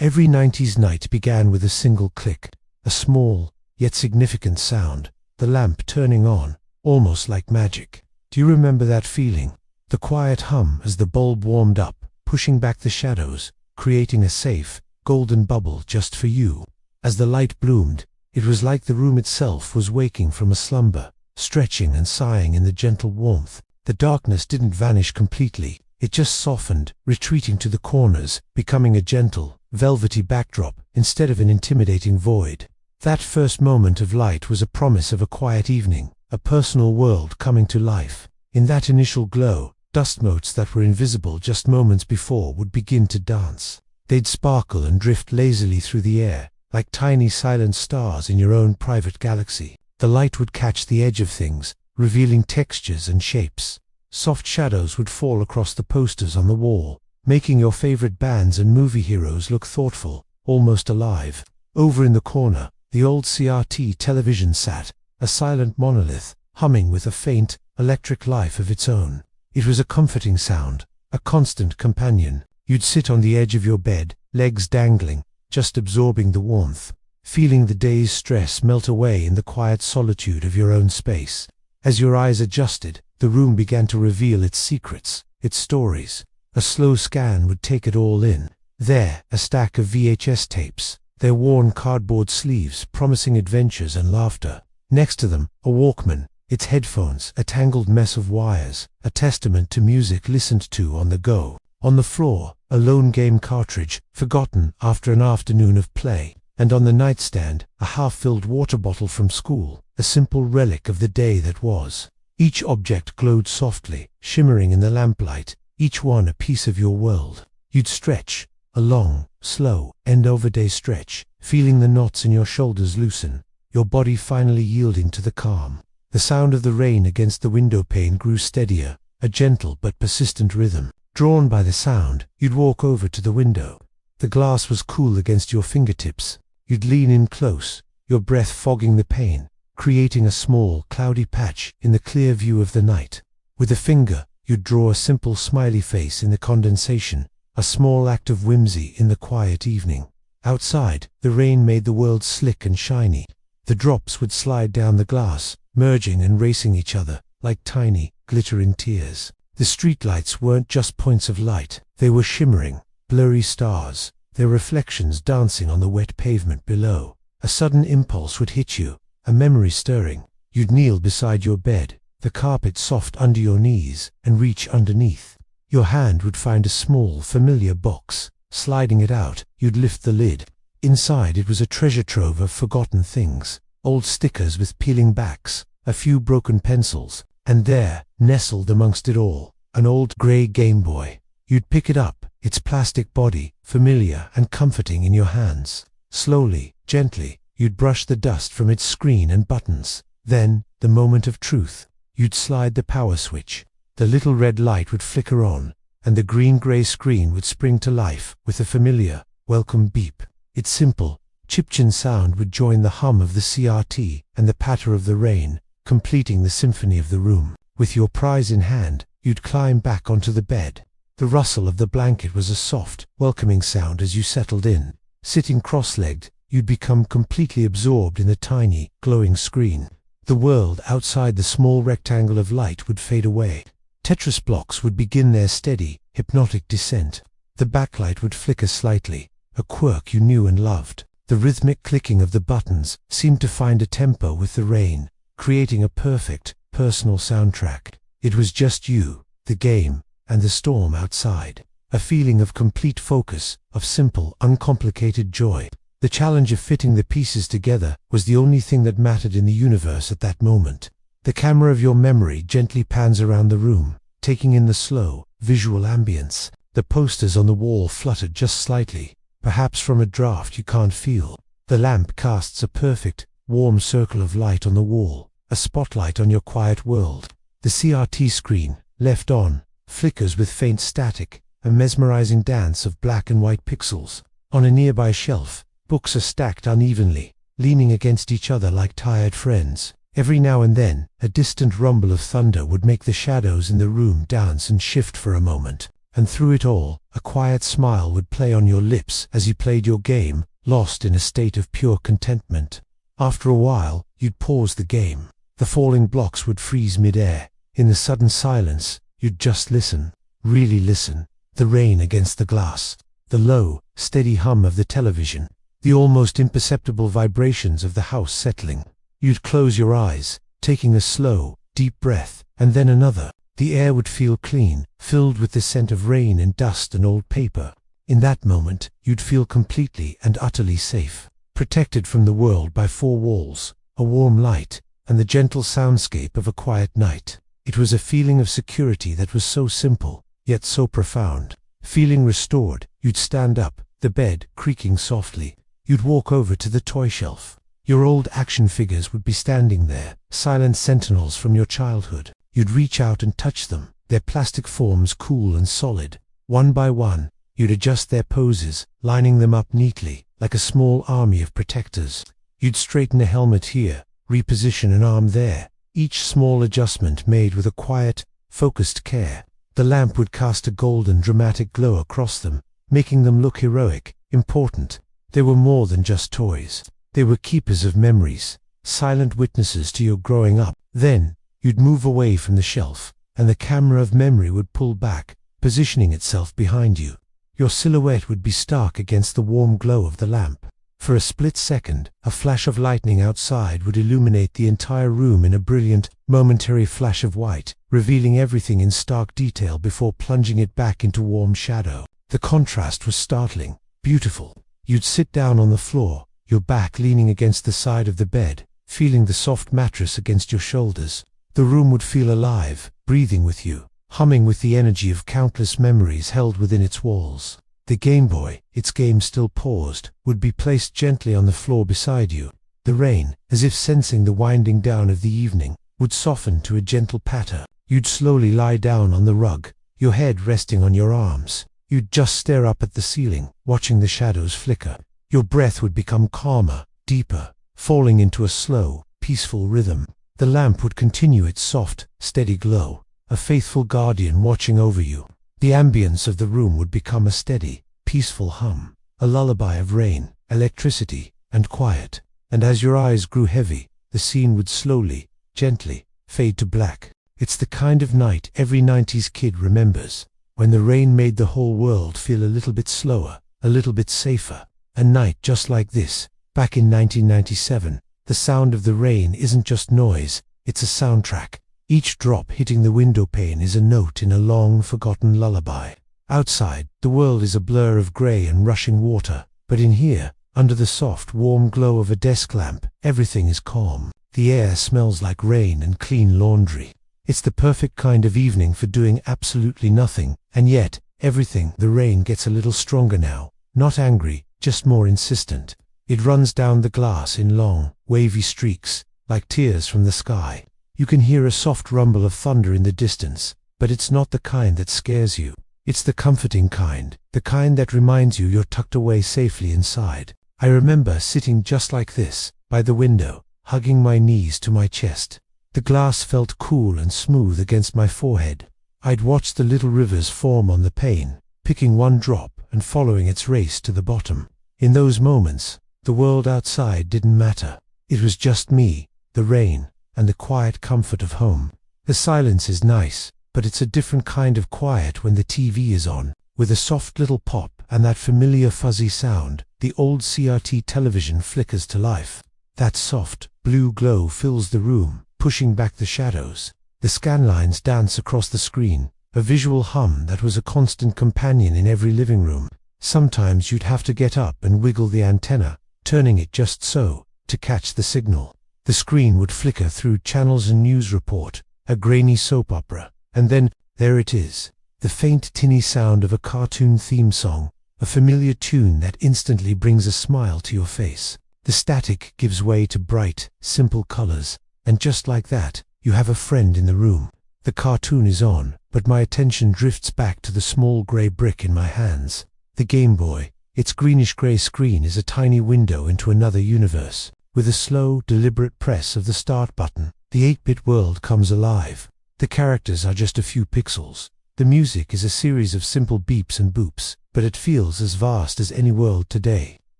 Every 90s night began with a single click, a small, yet significant sound, the lamp turning on, almost like magic. Do you remember that feeling? The quiet hum as the bulb warmed up, pushing back the shadows, creating a safe, golden bubble just for you. As the light bloomed, it was like the room itself was waking from a slumber, stretching and sighing in the gentle warmth. The darkness didn't vanish completely, it just softened, retreating to the corners, becoming a gentle, velvety backdrop instead of an intimidating void. That first moment of light was a promise of a quiet evening, a personal world coming to life. In that initial glow, dust motes that were invisible just moments before would begin to dance. They'd sparkle and drift lazily through the air, like tiny silent stars in your own private galaxy. The light would catch the edge of things, revealing textures and shapes. Soft shadows would fall across the posters on the wall, making your favorite bands and movie heroes look thoughtful, almost alive. Over in the corner, the old CRT television sat, a silent monolith, humming with a faint, electric life of its own. It was a comforting sound, a constant companion. You'd sit on the edge of your bed, legs dangling, just absorbing the warmth, feeling the day's stress melt away in the quiet solitude of your own space. As your eyes adjusted, the room began to reveal its secrets, its stories. A slow scan would take it all in. There, a stack of VHS tapes, their worn cardboard sleeves promising adventures and laughter. Next to them, a Walkman, its headphones a tangled mess of wires, a testament to music listened to on the go. On the floor, a lone game cartridge, forgotten after an afternoon of play. And on the nightstand, a half-filled water bottle from school, a simple relic of the day that was. Each object glowed softly, shimmering in the lamplight, each one a piece of your world. You'd stretch, a long, slow, end-over-day stretch, feeling the knots in your shoulders loosen, your body finally yielding to the calm. The sound of the rain against the window pane grew steadier, a gentle but persistent rhythm. Drawn by the sound, you'd walk over to the window. The glass was cool against your fingertips. You'd lean in close, your breath fogging the pane, creating a small, cloudy patch in the clear view of the night. With a finger, you'd draw a simple smiley face in the condensation, a small act of whimsy in the quiet evening. Outside, the rain made the world slick and shiny. The drops would slide down the glass, merging and racing each other, like tiny, glittering tears. The streetlights weren't just points of light, they were shimmering, blurry stars, their reflections dancing on the wet pavement below. A sudden impulse would hit you, a memory stirring. You'd kneel beside your bed, the carpet soft under your knees, and reach underneath. Your hand would find a small, familiar box. Sliding it out, you'd lift the lid. Inside it was a treasure trove of forgotten things, old stickers with peeling backs, a few broken pencils, and there, nestled amongst it all, an old grey Game Boy. You'd pick it up, its plastic body, familiar and comforting in your hands. Slowly, gently, you'd brush the dust from its screen and buttons. Then, the moment of truth. You'd slide the power switch. The little red light would flicker on, and the green-grey screen would spring to life with a familiar, welcome beep. Its simple, chip-chin sound would join the hum of the CRT and the patter of the rain, completing the symphony of the room. With your prize in hand, you'd climb back onto the bed. The rustle of the blanket was a soft, welcoming sound as you settled in. Sitting cross-legged, you'd become completely absorbed in the tiny, glowing screen. The world outside the small rectangle of light would fade away. Tetris blocks would begin their steady, hypnotic descent. The backlight would flicker slightly, a quirk you knew and loved. The rhythmic clicking of the buttons seemed to find a tempo with the rain, creating a perfect, personal soundtrack. It was just you, the game, and the storm outside. A feeling of complete focus, of simple, uncomplicated joy. The challenge of fitting the pieces together was the only thing that mattered in the universe at that moment. The camera of your memory gently pans around the room, taking in the slow, visual ambience. The posters on the wall fluttered just slightly, perhaps from a draft you can't feel. The lamp casts a perfect, warm circle of light on the wall, a spotlight on your quiet world. The CRT screen, left on, flickers with faint static, a mesmerizing dance of black and white pixels. On a nearby shelf, books are stacked unevenly, leaning against each other like tired friends. Every now and then, a distant rumble of thunder would make the shadows in the room dance and shift for a moment. and through it all, a quiet smile would play on your lips as you played your game, lost in a state of pure contentment. After a while, you'd pause the game. The falling blocks would freeze mid-air. In the sudden silence, you'd just listen, really listen. The rain against the glass, the low, steady hum of the television, the almost imperceptible vibrations of the house settling. You'd close your eyes, taking a slow, deep breath, and then another. The air would feel clean, filled with the scent of rain and dust and old paper. In that moment, you'd feel completely and utterly safe, protected from the world by four walls, a warm light, and the gentle soundscape of a quiet night. It was a feeling of security that was so simple, yet so profound. Feeling restored, you'd stand up, the bed creaking softly. You'd walk over to the toy shelf. Your old action figures would be standing there, silent sentinels from your childhood. You'd reach out and touch them, their plastic forms cool and solid. One by one, you'd adjust their poses, lining them up neatly, like a small army of protectors. You'd straighten a helmet here, reposition an arm there, each small adjustment made with a quiet, focused care. The lamp would cast a golden, dramatic glow across them, making them look heroic, important. They were more than just toys. They were keepers of memories, silent witnesses to your growing up. Then, you'd move away from the shelf, and the camera of memory would pull back, positioning itself behind you. Your silhouette would be stark against the warm glow of the lamp. For a split second, a flash of lightning outside would illuminate the entire room in a brilliant, momentary flash of white, revealing everything in stark detail before plunging it back into warm shadow. The contrast was startling, beautiful. You'd sit down on the floor, your back leaning against the side of the bed, feeling the soft mattress against your shoulders. The room would feel alive, breathing with you, humming with the energy of countless memories held within its walls. The Game Boy, its game still paused, would be placed gently on the floor beside you. The rain, as if sensing the winding down of the evening, would soften to a gentle patter. You'd slowly lie down on the rug, your head resting on your arms. You'd just stare up at the ceiling, watching the shadows flicker. Your breath would become calmer, deeper, falling into a slow, peaceful rhythm. The lamp would continue its soft, steady glow, a faithful guardian watching over you. The ambience of the room would become a steady, peaceful hum, a lullaby of rain, electricity, and quiet. And as your eyes grew heavy, the scene would slowly, gently, fade to black. It's the kind of night every 90s kid remembers, when the rain made the whole world feel a little bit slower, a little bit safer. A night just like this, back in 1997, the sound of the rain isn't just noise, it's a soundtrack. Each drop hitting the window pane is a note in a long-forgotten lullaby. Outside, the world is a blur of grey and rushing water, but in here, under the soft, warm glow of a desk lamp, everything is calm. The air smells like rain and clean laundry. It's the perfect kind of evening for doing absolutely nothing, and yet, everything. The rain gets a little stronger now, not angry, just more insistent. It runs down the glass in long, wavy streaks, like tears from the sky. You can hear a soft rumble of thunder in the distance, but it's not the kind that scares you. It's the comforting kind, the kind that reminds you you're tucked away safely inside. I remember sitting just like this, by the window, hugging my knees to my chest. The glass felt cool and smooth against my forehead. I'd watched the little rivers form on the pane, picking one drop and following its race to the bottom. In those moments, the world outside didn't matter. It was just me, the rain, and the quiet comfort of home. The silence is nice, but it's a different kind of quiet when the TV is on, with a soft little pop and that familiar fuzzy sound. The old CRT television flickers to life. That soft, blue glow fills the room, pushing back the shadows. The scan lines dance across the screen, a visual hum that was a constant companion in every living room. Sometimes you'd have to get up and wiggle the antenna, turning it just so, to catch the signal. The screen would flicker through channels and news report, a grainy soap opera, and then, there it is, the faint tinny sound of a cartoon theme song, a familiar tune that instantly brings a smile to your face. The static gives way to bright, simple colors, and just like that, you have a friend in the room. The cartoon is on, but my attention drifts back to the small gray brick in my hands. The Game Boy, its greenish-gray screen is a tiny window into another universe. With a slow, deliberate press of the start button, the 8-bit world comes alive. The characters are just a few pixels, The music is a series of simple beeps and boops, but it feels as vast as any world today.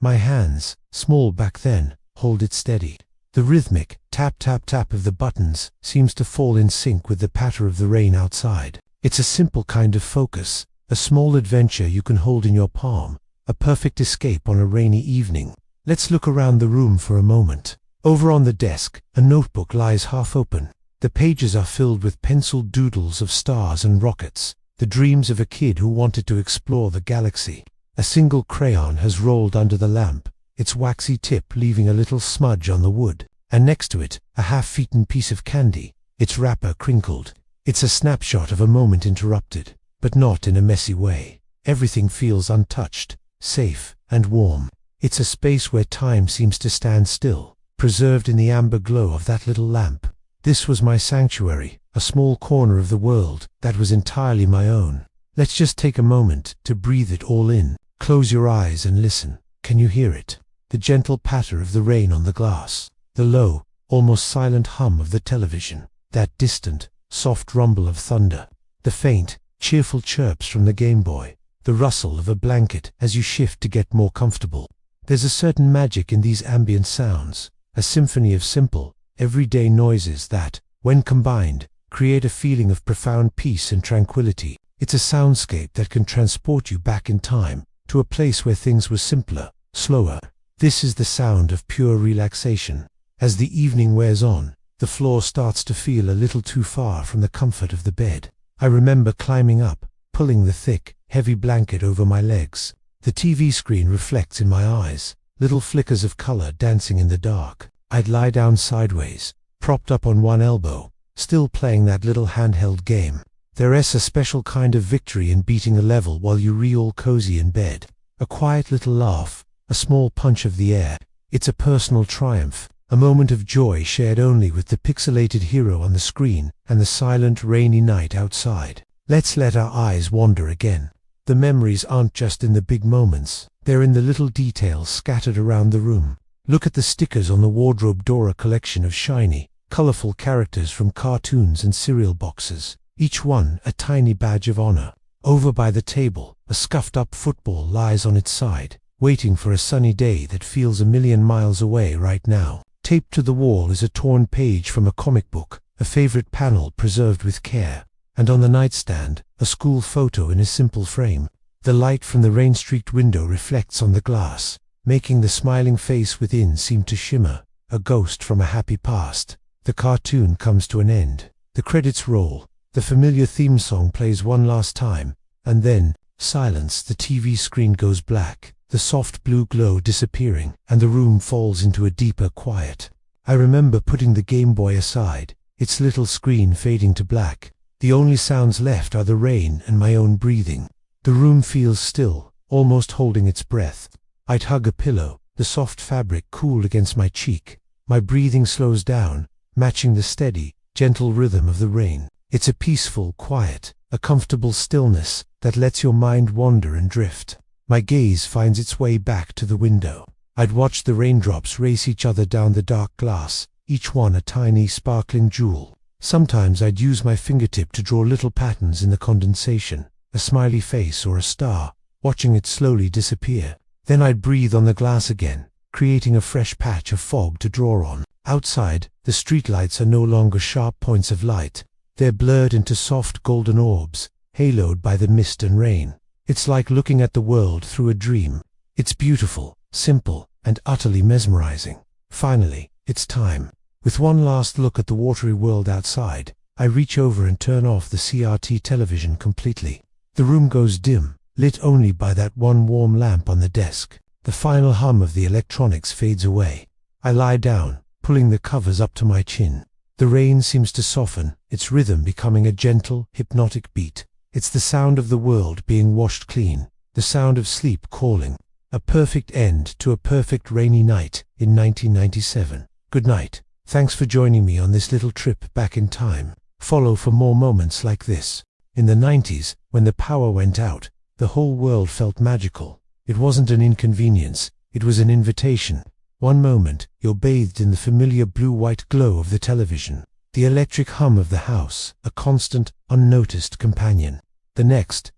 My hands, small back then, hold it steady. The rhythmic tap tap tap of the buttons seems to fall in sync with the patter of the rain outside. It's a simple kind of focus, a small adventure you can hold in your palm, a perfect escape on a rainy evening. Let's look around the room for a moment. Over on the desk, a notebook lies half open. The pages are filled with penciled doodles of stars and rockets, the dreams of a kid who wanted to explore the galaxy. A single crayon has rolled under the lamp, its waxy tip leaving a little smudge on the wood, and next to it, a half-eaten piece of candy, its wrapper crinkled. It's a snapshot of a moment interrupted, but not in a messy way. Everything feels untouched, safe, and warm. It's a space where time seems to stand still, preserved in the amber glow of that little lamp. This was my sanctuary, a small corner of the world that was entirely my own. Let's just take a moment to breathe it all in. Close your eyes and listen. Can you hear it? The gentle patter of the rain on the glass, the low, almost silent hum of the television, that distant, soft rumble of thunder, the faint, cheerful chirps from the Game Boy, the rustle of a blanket as you shift to get more comfortable. There's a certain magic in these ambient sounds, a symphony of simple, everyday noises that, when combined, create a feeling of profound peace and tranquility. It's a soundscape that can transport you back in time, to a place where things were simpler, slower. This is the sound of pure relaxation. As the evening wears on, the floor starts to feel a little too far from the comfort of the bed. I remember climbing up, pulling the thick, heavy blanket over my legs. The TV screen reflects in my eyes, little flickers of color dancing in the dark. I'd lie down sideways, propped up on one elbow, still playing that little handheld game. There's a special kind of victory in beating a level while you all cozy in bed. A quiet little laugh, a small punch of the air. It's a personal triumph, a moment of joy shared only with the pixelated hero on the screen and the silent, rainy night outside. Let's let our eyes wander again. The memories aren't just in the big moments, they're in the little details scattered around the room. Look at the stickers on the wardrobe door, a collection of shiny, colorful characters from cartoons and cereal boxes, each one a tiny badge of honor. Over by the table, a scuffed-up football lies on its side, waiting for a sunny day that feels a million miles away right now. Taped to the wall is a torn page from a comic book, a favorite panel preserved with care, and on the nightstand, a school photo in a simple frame. The light from the rain-streaked window reflects on the glass, making the smiling face within seem to shimmer, a ghost from a happy past. The cartoon comes to an end. The credits roll. The familiar theme song plays one last time, and then, silence. The TV screen goes black, the soft blue glow disappearing, and the room falls into a deeper quiet. I remember putting the Game Boy aside, its little screen fading to black. The only sounds left are the rain and my own breathing. The room feels still, almost holding its breath. I'd hug a pillow, the soft fabric cool against my cheek. My breathing slows down, matching the steady, gentle rhythm of the rain. It's a peaceful quiet, a comfortable stillness that lets your mind wander and drift. My gaze finds its way back to the window. I'd watch the raindrops race each other down the dark glass, each one a tiny, sparkling jewel. Sometimes I'd use my fingertip to draw little patterns in the condensation, a smiley face or a star, watching it slowly disappear. Then I'd breathe on the glass again, creating a fresh patch of fog to draw on. Outside, the streetlights are no longer sharp points of light. They're blurred into soft golden orbs, haloed by the mist and rain. It's like looking at the world through a dream. It's beautiful, simple, and utterly mesmerizing. Finally, it's time. With one last look at the watery world outside, I reach over and turn off the CRT television completely. The room goes dim, lit only by that one warm lamp on the desk. The final hum of the electronics fades away. I lie down, pulling the covers up to my chin. The rain seems to soften, its rhythm becoming a gentle, hypnotic beat. It's the sound of the world being washed clean, the sound of sleep calling. A perfect end to a perfect rainy night in 1997. Good night. Thanks for joining me on this little trip back in time. Follow for more moments like this. In the 90s, when the power went out, the whole world felt magical. It wasn't an inconvenience, it was an invitation. One moment, you're bathed in the familiar blue-white glow of the television, the electric hum of the house, a constant, unnoticed companion. The next,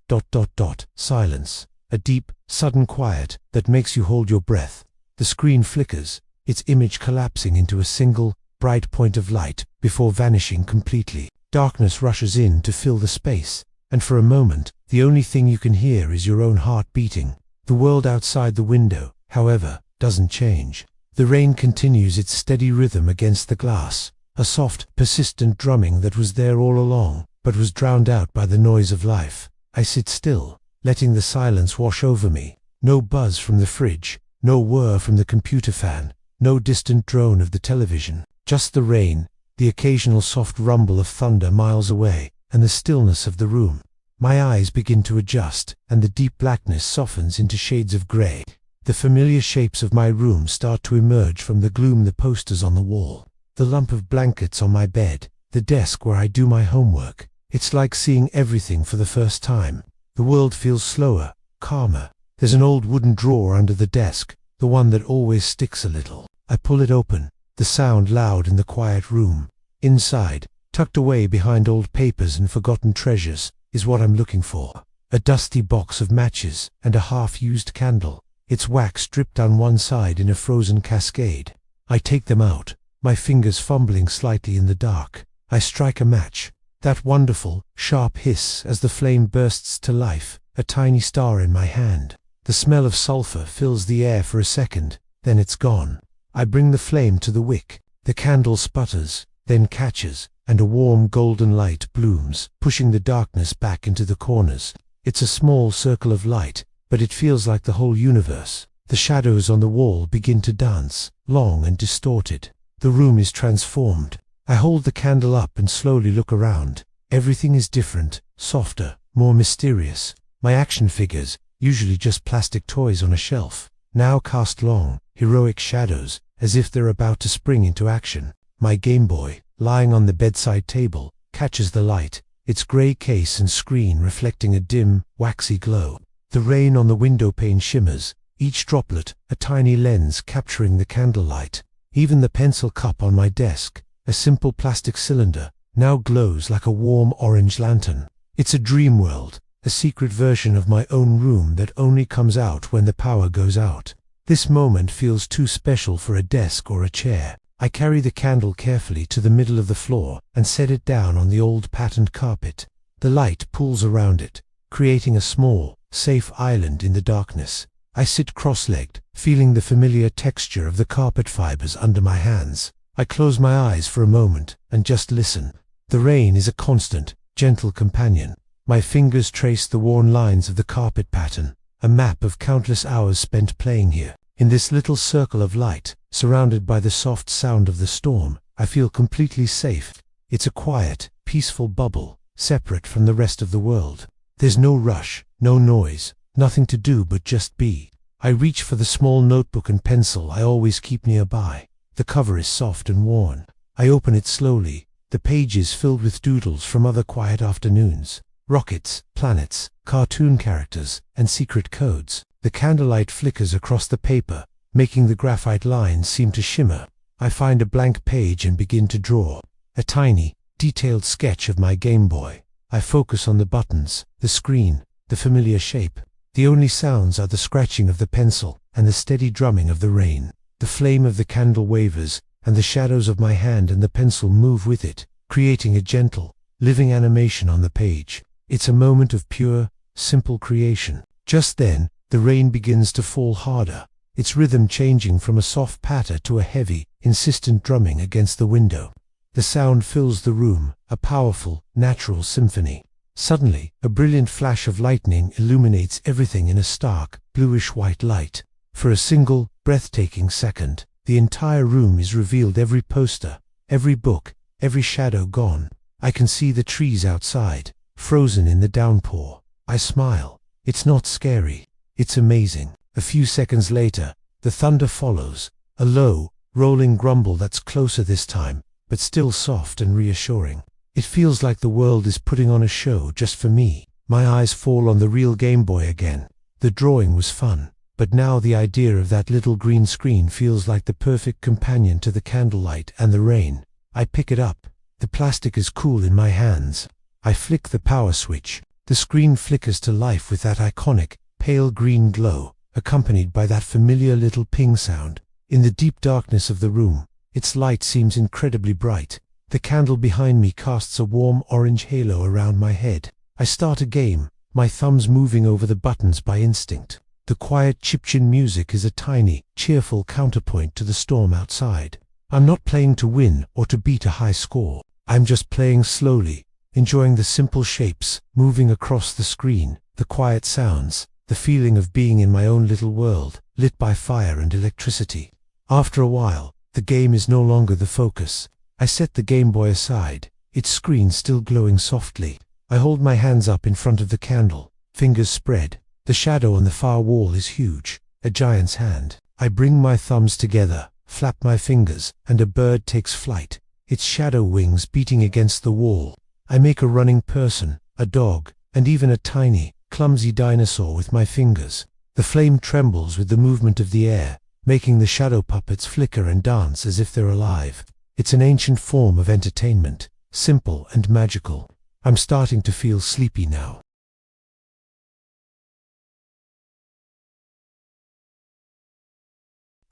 silence. A deep, sudden quiet that makes you hold your breath. The screen flickers, its image collapsing into a single, bright point of light before vanishing completely. Darkness rushes in to fill the space, and for a moment, the only thing you can hear is your own heart beating. The world outside the window, however, doesn't change. The rain continues its steady rhythm against the glass, a soft, persistent drumming that was there all along, but was drowned out by the noise of life. I sit still, letting the silence wash over me. No buzz from the fridge, no whir from the computer fan, no distant drone of the television. Just the rain, the occasional soft rumble of thunder miles away, and the stillness of the room. My eyes begin to adjust, and the deep blackness softens into shades of grey. The familiar shapes of my room start to emerge from the gloom. The posters on the wall, the lump of blankets on my bed, the desk where I do my homework. It's like seeing everything for the first time. The world feels slower, calmer. There's an old wooden drawer under the desk, the one that always sticks a little. I pull it open, the sound loud in the quiet room. Inside, tucked away behind old papers and forgotten treasures, is what I'm looking for. A dusty box of matches and a half-used candle, its wax dripped down one side in a frozen cascade. I take them out, my fingers fumbling slightly in the dark. I strike a match. That wonderful, sharp hiss as the flame bursts to life, a tiny star in my hand. The smell of sulfur fills the air for a second, then it's gone. I bring the flame to the wick. The candle sputters, then catches, and a warm golden light blooms, pushing the darkness back into the corners. It's a small circle of light, but it feels like the whole universe. The shadows on the wall begin to dance, long and distorted. The room is transformed. I hold the candle up and slowly look around. Everything is different, softer, more mysterious. My action figures, usually just plastic toys on a shelf, now cast long, heroic shadows, as if they're about to spring into action. My Game Boy, lying on the bedside table, catches the light, its grey case and screen reflecting a dim, waxy glow. The rain on the window pane shimmers, each droplet a tiny lens capturing the candlelight. Even the pencil cup on my desk, a simple plastic cylinder, now glows like a warm orange lantern. It's a dream world, a secret version of my own room that only comes out when the power goes out. This moment feels too special for a desk or a chair. I carry the candle carefully to the middle of the floor and set it down on the old patterned carpet. The light pulls around it, creating a small, safe island in the darkness. I sit cross-legged, feeling the familiar texture of the carpet fibers under my hands. I close my eyes for a moment and just listen. The rain is a constant, gentle companion. My fingers trace the worn lines of the carpet pattern, a map of countless hours spent playing here. In this little circle of light, surrounded by the soft sound of the storm, I feel completely safe. It's a quiet, peaceful bubble, separate from the rest of the world. There's no rush, no noise, nothing to do but just be. I reach for the small notebook and pencil I always keep nearby. The cover is soft and worn. I open it slowly, the pages filled with doodles from other quiet afternoons. Rockets, planets, cartoon characters, and secret codes. The candlelight flickers across the paper, making the graphite lines seem to shimmer. I find a blank page and begin to draw. A tiny, detailed sketch of my Game Boy. I focus on the buttons, the screen, the familiar shape. The only sounds are the scratching of the pencil and the steady drumming of the rain. The flame of the candle wavers, and the shadows of my hand and the pencil move with it, creating a gentle, living animation on the page. It's a moment of pure, simple creation. Just then, the rain begins to fall harder, its rhythm changing from a soft patter to a heavy, insistent drumming against the window. The sound fills the room, a powerful, natural symphony. Suddenly, a brilliant flash of lightning illuminates everything in a stark, bluish-white light. For a single, breathtaking second, the entire room is revealed, every poster, every book, every shadow gone. I can see the trees outside, frozen in the downpour. I smile. It's not scary. It's amazing. A few seconds later, the thunder follows, a low, rolling grumble that's closer this time, but still soft and reassuring. It feels like the world is putting on a show just for me. My eyes fall on the real Game Boy again. The drawing was fun, but now the idea of that little green screen feels like the perfect companion to the candlelight and the rain. I pick it up. The plastic is cool in my hands. I flick the power switch. The screen flickers to life with that iconic, pale green glow, accompanied by that familiar little ping sound. In the deep darkness of the room, its light seems incredibly bright. The candle behind me casts a warm orange halo around my head. I start a game, my thumbs moving over the buttons by instinct. The quiet chiptune music is a tiny, cheerful counterpoint to the storm outside. I'm not playing to win or to beat a high score. I'm just playing slowly, enjoying the simple shapes moving across the screen, the quiet sounds, the feeling of being in my own little world, lit by fire and electricity. After a while, the game is no longer the focus. I set the Game Boy aside, its screen still glowing softly. I hold my hands up in front of the candle, fingers spread. The shadow on the far wall is huge, a giant's hand. I bring my thumbs together, flap my fingers, and a bird takes flight, its shadow wings beating against the wall. I make a running person, a dog, and even a tiny, clumsy dinosaur with my fingers. The flame trembles with the movement of the air, making the shadow puppets flicker and dance as if they're alive. It's an ancient form of entertainment, simple and magical. I'm starting to feel sleepy now.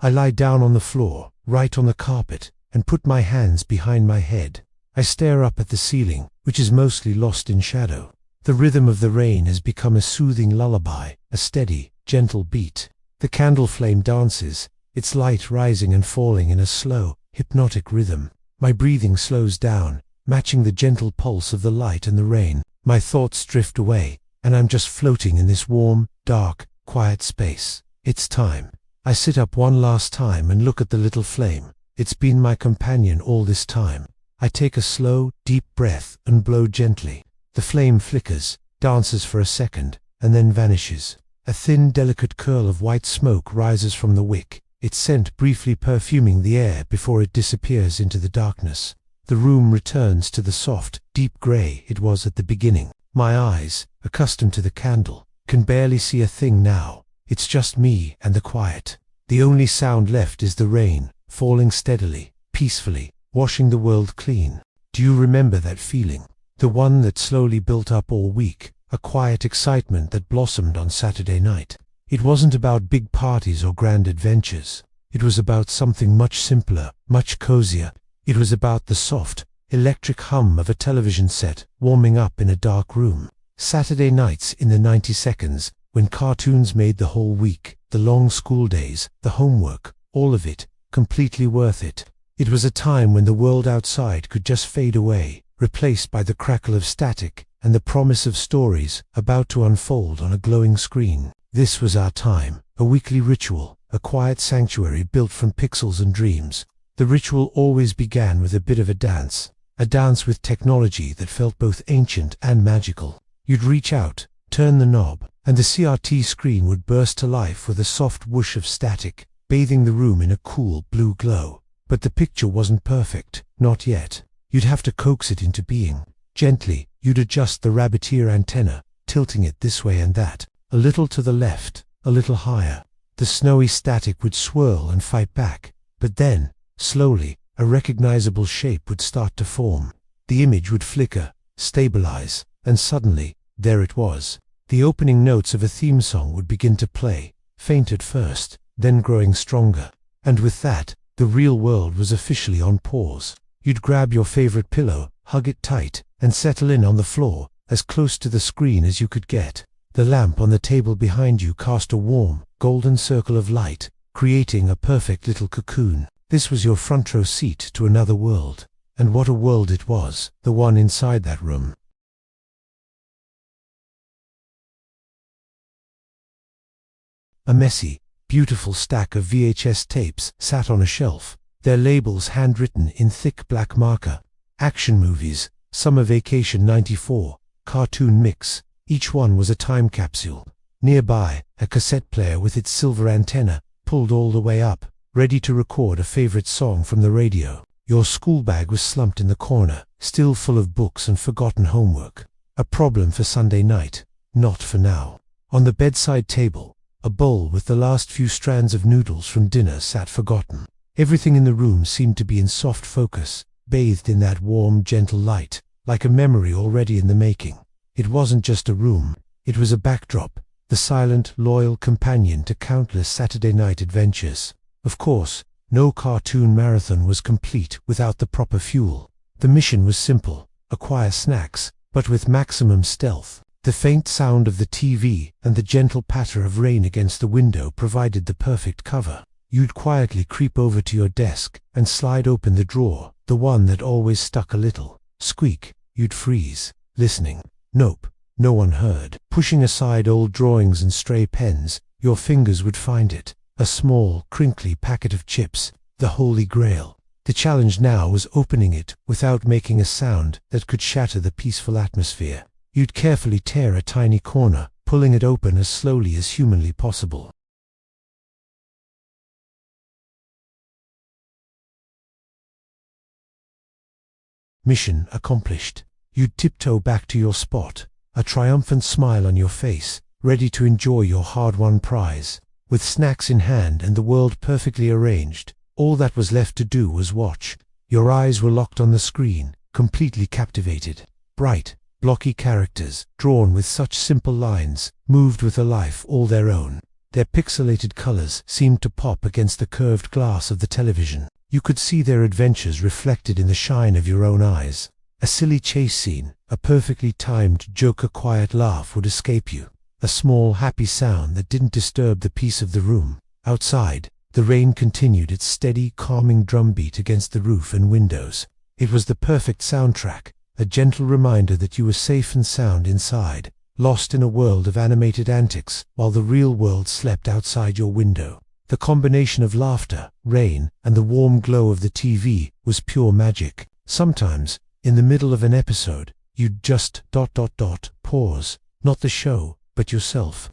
I lie down on the floor, right on the carpet, and put my hands behind my head. I stare up at the ceiling, which is mostly lost in shadow. The rhythm of the rain has become a soothing lullaby, a steady, gentle beat. The candle flame dances, its light rising and falling in a slow, hypnotic rhythm. My breathing slows down, matching the gentle pulse of the light and the rain. My thoughts drift away, and I'm just floating in this warm, dark, quiet space. It's time. I sit up one last time and look at the little flame. It's been my companion all this time. I take a slow, deep breath and blow gently. The flame flickers, dances for a second, and then vanishes. A thin, delicate curl of white smoke rises from the wick, its scent briefly perfuming the air before it disappears into the darkness. The room returns to the soft, deep gray it was at the beginning. My eyes, accustomed to the candle, can barely see a thing now. It's just me and the quiet. The only sound left is the rain, falling steadily, peacefully, washing the world clean. Do you remember that feeling? The one that slowly built up all week, a quiet excitement that blossomed on Saturday night. It wasn't about big parties or grand adventures. It was about something much simpler, much cozier. It was about the soft, electric hum of a television set warming up in a dark room. Saturday nights in the 90 seconds, when cartoons made the whole week, the long school days, the homework, all of it, completely worth it. It was a time when the world outside could just fade away, replaced by the crackle of static and the promise of stories about to unfold on a glowing screen. This was our time, a weekly ritual, a quiet sanctuary built from pixels and dreams. The ritual always began with a bit of a dance with technology that felt both ancient and magical. You'd reach out, turn the knob, and the CRT screen would burst to life with a soft whoosh of static, bathing the room in a cool blue glow. But the picture wasn't perfect, not yet. You'd have to coax it into being. Gently, you'd adjust the rabbit ear antenna, tilting it this way and that, a little to the left, a little higher. The snowy static would swirl and fight back, but then, slowly, a recognizable shape would start to form. The image would flicker, stabilize, and suddenly, there it was. The opening notes of a theme song would begin to play, faint at first, then growing stronger. And with that, the real world was officially on pause. You'd grab your favorite pillow, hug it tight, and settle in on the floor, as close to the screen as you could get. The lamp on the table behind you cast a warm, golden circle of light, creating a perfect little cocoon. This was your front row seat to another world. And what a world it was, the one inside that room. A messy, beautiful stack of VHS tapes sat on a shelf, their labels handwritten in thick black marker. Action movies, Summer Vacation '94, Cartoon Mix, each one was a time capsule. Nearby, a cassette player with its silver antenna, pulled all the way up, ready to record a favorite song from the radio. Your school bag was slumped in the corner, still full of books and forgotten homework. A problem for Sunday night, not for now. On the bedside table, a bowl with the last few strands of noodles from dinner sat forgotten. Everything in the room seemed to be in soft focus, bathed in that warm, gentle light, like a memory already in the making. It wasn't just a room, it was a backdrop, the silent, loyal companion to countless Saturday night adventures. Of course, no cartoon marathon was complete without the proper fuel. The mission was simple: acquire snacks, but with maximum stealth. The faint sound of the TV and the gentle patter of rain against the window provided the perfect cover. You'd quietly creep over to your desk and slide open the drawer, the one that always stuck a little. Squeak. You'd freeze, listening. Nope, no one heard. Pushing aside old drawings and stray pens, your fingers would find it. A small, crinkly packet of chips, the holy grail. The challenge now was opening it without making a sound that could shatter the peaceful atmosphere. You'd carefully tear a tiny corner, pulling it open as slowly as humanly possible. Mission accomplished. You'd tiptoe back to your spot, a triumphant smile on your face, ready to enjoy your hard-won prize. With snacks in hand and the world perfectly arranged, all that was left to do was watch. Your eyes were locked on the screen, completely captivated. Bright, blocky characters, drawn with such simple lines, moved with a life all their own. Their pixelated colors seemed to pop against the curved glass of the television. You could see their adventures reflected in the shine of your own eyes. A silly chase scene, a perfectly timed joke, a quiet laugh would escape you. A small happy sound that didn't disturb the peace of the room. Outside, the rain continued its steady, calming drumbeat against the roof and windows. It was the perfect soundtrack, a gentle reminder that you were safe and sound inside, lost in a world of animated antics, while the real world slept outside your window. The combination of laughter, rain, and the warm glow of the TV was pure magic. Sometimes, in the middle of an episode, you'd just ... pause, not the show, but yourself.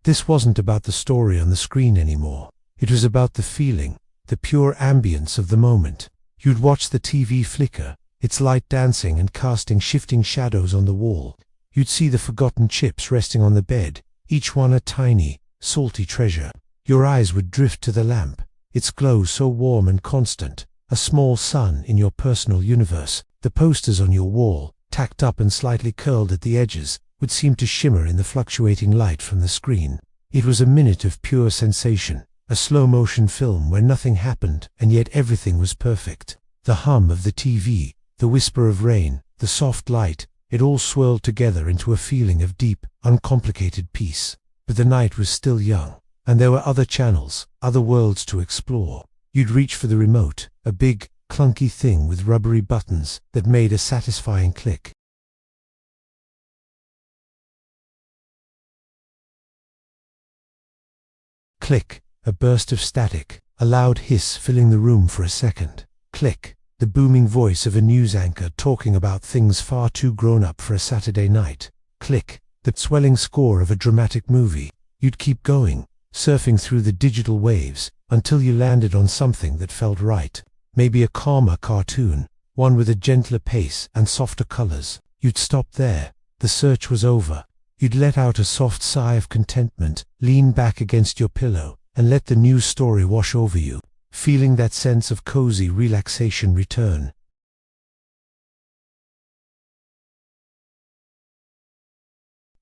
This wasn't about the story on the screen anymore. It was about the feeling, the pure ambience of the moment. You'd watch the TV flicker, its light dancing and casting shifting shadows on the wall. You'd see the forgotten chips resting on the bed, each one a tiny, salty treasure. Your eyes would drift to the lamp, its glow so warm and constant, a small sun in your personal universe. The posters on your wall, tacked up and slightly curled at the edges, would seem to shimmer in the fluctuating light from the screen. It was a minute of pure sensation, a slow-motion film where nothing happened and yet everything was perfect. The hum of the TV, the whisper of rain, the soft light, it all swirled together into a feeling of deep, uncomplicated peace. But the night was still young, and there were other channels, other worlds to explore. You'd reach for the remote, a big, clunky thing with rubbery buttons that made a satisfying click. Click, a burst of static, a loud hiss filling the room for a second. Click, the booming voice of a news anchor talking about things far too grown up for a Saturday night. Click, the swelling score of a dramatic movie. You'd keep going, surfing through the digital waves, until you landed on something that felt right. Maybe a calmer cartoon, one with a gentler pace and softer colors. You'd stop there. The search was over. You'd let out a soft sigh of contentment, lean back against your pillow, and let the news story wash over you, feeling that sense of cozy relaxation return.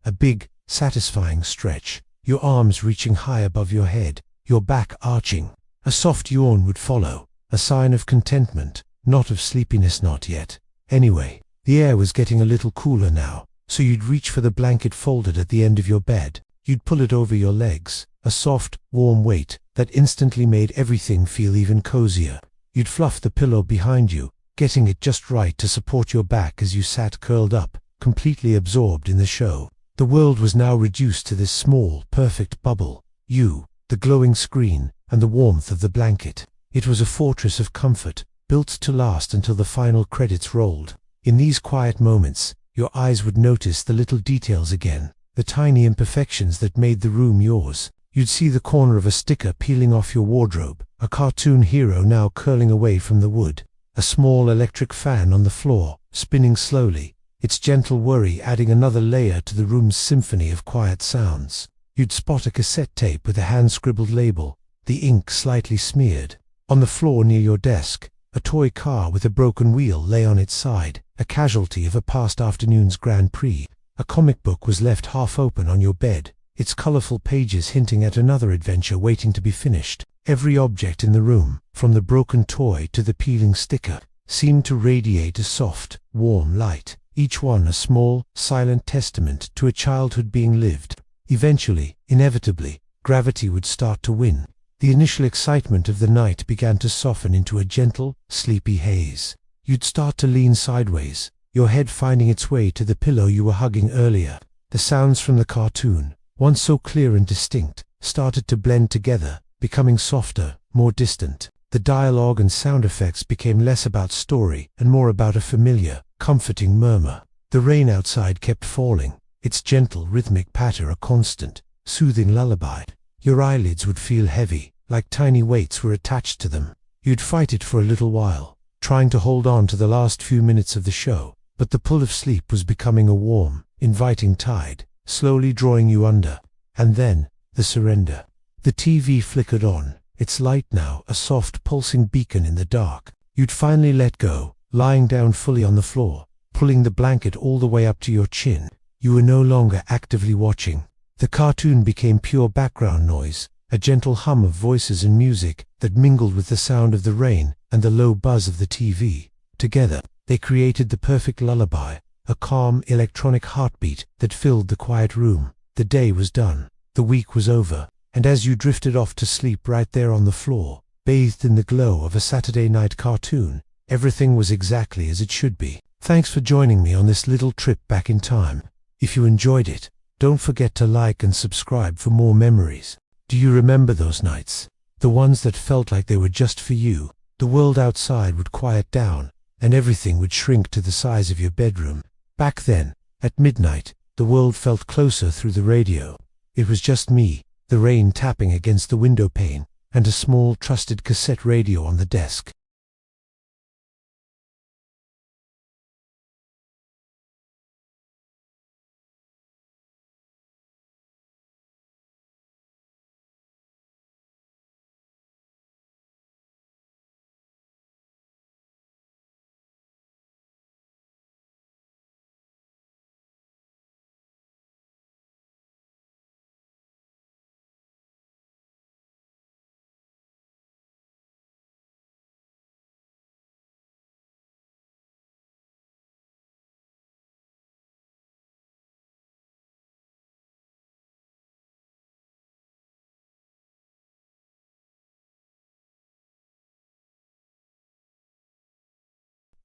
A big, satisfying stretch, your arms reaching high above your head, your back arching. A soft yawn would follow, a sign of contentment, not of sleepiness, not yet. Anyway, the air was getting a little cooler now, so you'd reach for the blanket folded at the end of your bed. You'd pull it over your legs, a soft, warm weight that instantly made everything feel even cozier. You'd fluff the pillow behind you, getting it just right to support your back as you sat curled up, completely absorbed in the show. The world was now reduced to this small, perfect bubble. You, the glowing screen, and the warmth of the blanket. It was a fortress of comfort, built to last until the final credits rolled. In these quiet moments, your eyes would notice the little details again, the tiny imperfections that made the room yours. You'd see the corner of a sticker peeling off your wardrobe, a cartoon hero now curling away from the wood, a small electric fan on the floor, spinning slowly, its gentle worry adding another layer to the room's symphony of quiet sounds. You'd spot a cassette tape with a hand-scribbled label, the ink slightly smeared. On the floor near your desk, A toy car with a broken wheel lay on its side, a casualty of a past afternoon's Grand Prix. A comic book was left half open on your bed, its colorful pages hinting at another adventure waiting to be finished. Every object in the room, from the broken toy to the peeling sticker, seemed to radiate a soft, warm light, each one a small, silent testament to a childhood being lived. Eventually, inevitably, gravity would start to win. The initial excitement of the night began to soften into a gentle, sleepy haze. You'd start to lean sideways, your head finding its way to the pillow you were hugging earlier. The sounds from the cartoon, once so clear and distinct, started to blend together, becoming softer, more distant. The dialogue and sound effects became less about story and more about a familiar, comforting murmur. The rain outside kept falling, its gentle rhythmic patter a constant, soothing lullaby. Your eyelids would feel heavy, like tiny weights were attached to them. You'd fight it for a little while, trying to hold on to the last few minutes of the show, but the pull of sleep was becoming a warm, inviting tide, slowly drawing you under. And then, the surrender. The TV flickered on, its light now a soft pulsing beacon in the dark. You'd finally let go, lying down fully on the floor, pulling the blanket all the way up to your chin. You were no longer actively watching. The cartoon became pure background noise, a gentle hum of voices and music that mingled with the sound of the rain and the low buzz of the TV. Together, they created the perfect lullaby, a calm electronic heartbeat that filled the quiet room. The day was done, the week was over, and as you drifted off to sleep right there on the floor, bathed in the glow of a Saturday night cartoon, everything was exactly as it should be. Thanks for joining me on this little trip back in time. If you enjoyed it, don't forget to like and subscribe for more memories. Do you remember those nights? The ones that felt like they were just for you. The world outside would quiet down, and everything would shrink to the size of your bedroom. Back then, at midnight, the world felt closer through the radio. It was just me, the rain tapping against the window pane, and a small trusted cassette radio on the desk.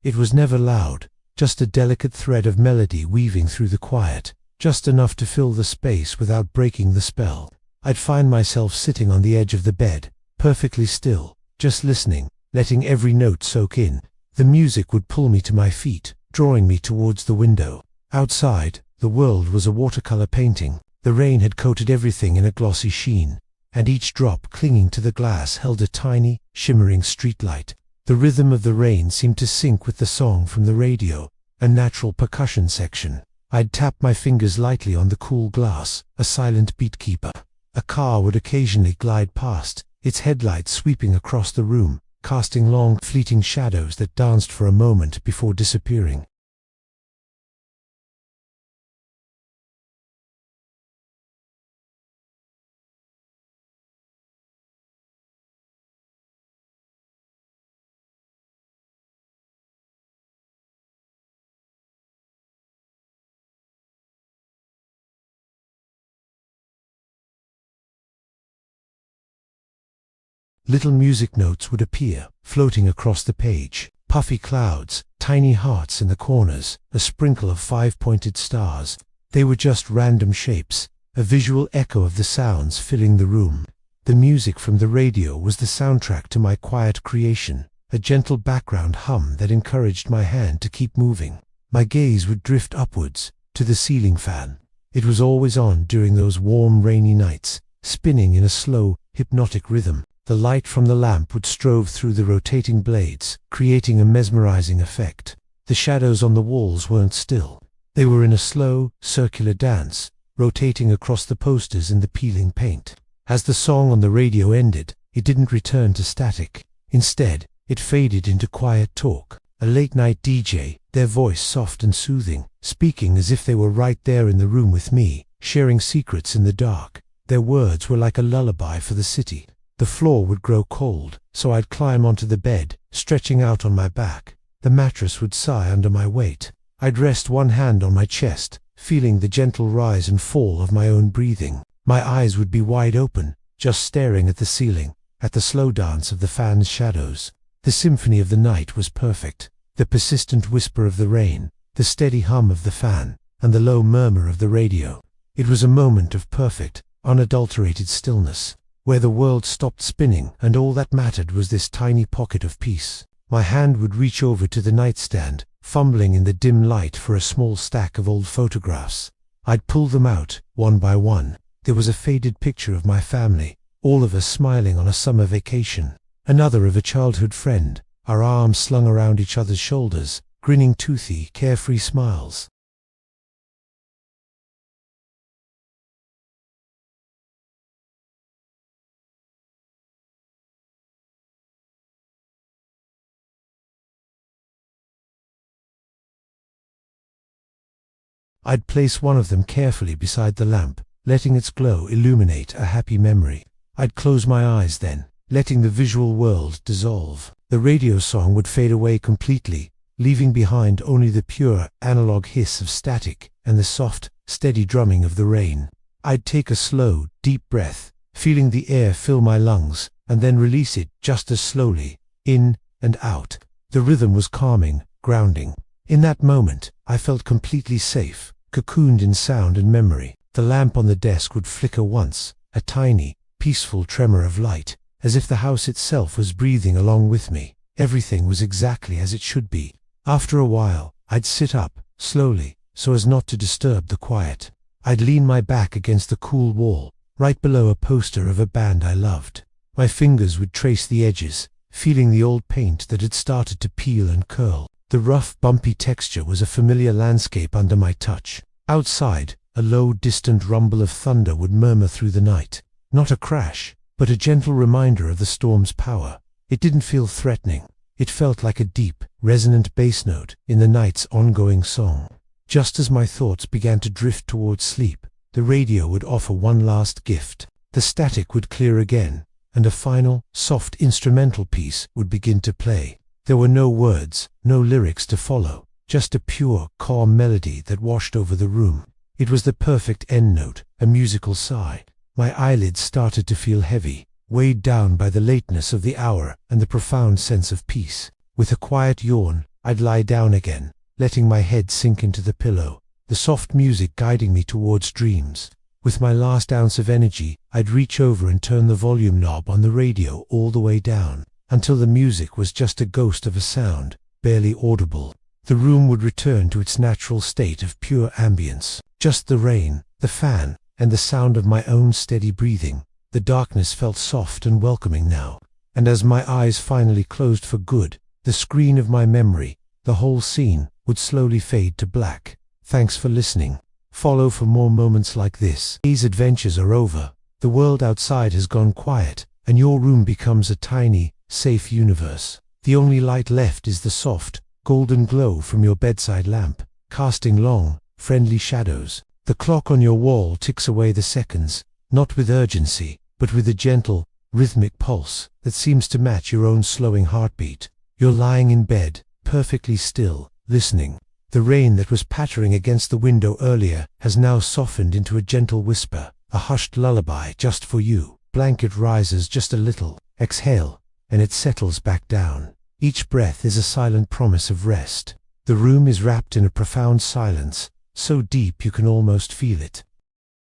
It was never loud, just a delicate thread of melody weaving through the quiet, just enough to fill the space without breaking the spell. I'd find myself sitting on the edge of the bed, perfectly still, just listening, letting every note soak in. The music would pull me to my feet, drawing me towards the window. Outside, the world was a watercolor painting. The rain had coated everything in a glossy sheen, and each drop clinging to the glass held a tiny, shimmering streetlight. The rhythm of the rain seemed to sync with the song from the radio, a natural percussion section. I'd tap my fingers lightly on the cool glass, a silent beatkeeper. A car would occasionally glide past, its headlights sweeping across the room, casting long, fleeting shadows that danced for a moment before disappearing. Little music notes would appear, floating across the page. Puffy clouds, tiny hearts in the corners, a sprinkle of five-pointed stars. They were just random shapes, a visual echo of the sounds filling the room. The music from the radio was the soundtrack to my quiet creation, a gentle background hum that encouraged my hand to keep moving. My gaze would drift upwards, to the ceiling fan. It was always on during those warm, rainy nights, spinning in a slow, hypnotic rhythm. The light from the lamp would strove through the rotating blades, creating a mesmerizing effect. The shadows on the walls weren't still. They were in a slow, circular dance, rotating across the posters in the peeling paint. As the song on the radio ended, it didn't return to static. Instead, it faded into quiet talk. A late-night DJ, their voice soft and soothing, speaking as if they were right there in the room with me, sharing secrets in the dark. Their words were like a lullaby for the city. The floor would grow cold, so I'd climb onto the bed, stretching out on my back. The mattress would sigh under my weight. I'd rest one hand on my chest, feeling the gentle rise and fall of my own breathing. My eyes would be wide open, just staring at the ceiling, at the slow dance of the fan's shadows. The symphony of the night was perfect. The persistent whisper of the rain, the steady hum of the fan, and the low murmur of the radio. It was a moment of perfect, unadulterated stillness, where the world stopped spinning and all that mattered was this tiny pocket of peace. My hand would reach over to the nightstand, fumbling in the dim light for a small stack of old photographs. I'd pull them out, one by one. There was a faded picture of my family, all of us smiling on a summer vacation. Another of a childhood friend, our arms slung around each other's shoulders, grinning toothy, carefree smiles. I'd place one of them carefully beside the lamp, letting its glow illuminate a happy memory. I'd close my eyes then, letting the visual world dissolve. The radio song would fade away completely, leaving behind only the pure, analog hiss of static and the soft, steady drumming of the rain. I'd take a slow, deep breath, feeling the air fill my lungs, and then release it just as slowly, in and out. The rhythm was calming, grounding. In that moment, I felt completely safe, cocooned in sound and memory. The lamp on the desk would flicker once, a tiny, peaceful tremor of light, as if the house itself was breathing along with me. Everything was exactly as it should be. After a while, I'd sit up, slowly, so as not to disturb the quiet. I'd lean my back against the cool wall, right below a poster of a band I loved. My fingers would trace the edges, feeling the old paint that had started to peel and curl. The rough, bumpy texture was a familiar landscape under my touch. Outside, a low, distant rumble of thunder would murmur through the night. Not a crash, but a gentle reminder of the storm's power. It didn't feel threatening. It felt like a deep, resonant bass note in the night's ongoing song. Just as my thoughts began to drift towards sleep, the radio would offer one last gift. The static would clear again, and a final, soft instrumental piece would begin to play. There were no words, no lyrics to follow, just a pure, calm melody that washed over the room. It was the perfect end note, a musical sigh. My eyelids started to feel heavy, weighed down by the lateness of the hour and the profound sense of peace. With a quiet yawn, I'd lie down again, letting my head sink into the pillow, the soft music guiding me towards dreams. With my last ounce of energy, I'd reach over and turn the volume knob on the radio all the way down, until the music was just a ghost of a sound, barely audible. The room would return to its natural state of pure ambience. Just the rain, the fan, and the sound of my own steady breathing. The darkness felt soft and welcoming now. And as my eyes finally closed for good, the screen of my memory, the whole scene, would slowly fade to black. Thanks for listening. Follow for more moments like this. These adventures are over. The world outside has gone quiet, and your room becomes a tiny, safe universe. The only light left is the soft, golden glow from your bedside lamp, casting long, friendly shadows. The clock on your wall ticks away the seconds, not with urgency, but with a gentle, rhythmic pulse that seems to match your own slowing heartbeat. You're lying in bed, perfectly still, listening. The rain that was pattering against the window earlier has now softened into a gentle whisper, a hushed lullaby just for you. Blanket rises just a little, exhale, and it settles back down. Each breath is a silent promise of rest. The room is wrapped in a profound silence, so deep you can almost feel it.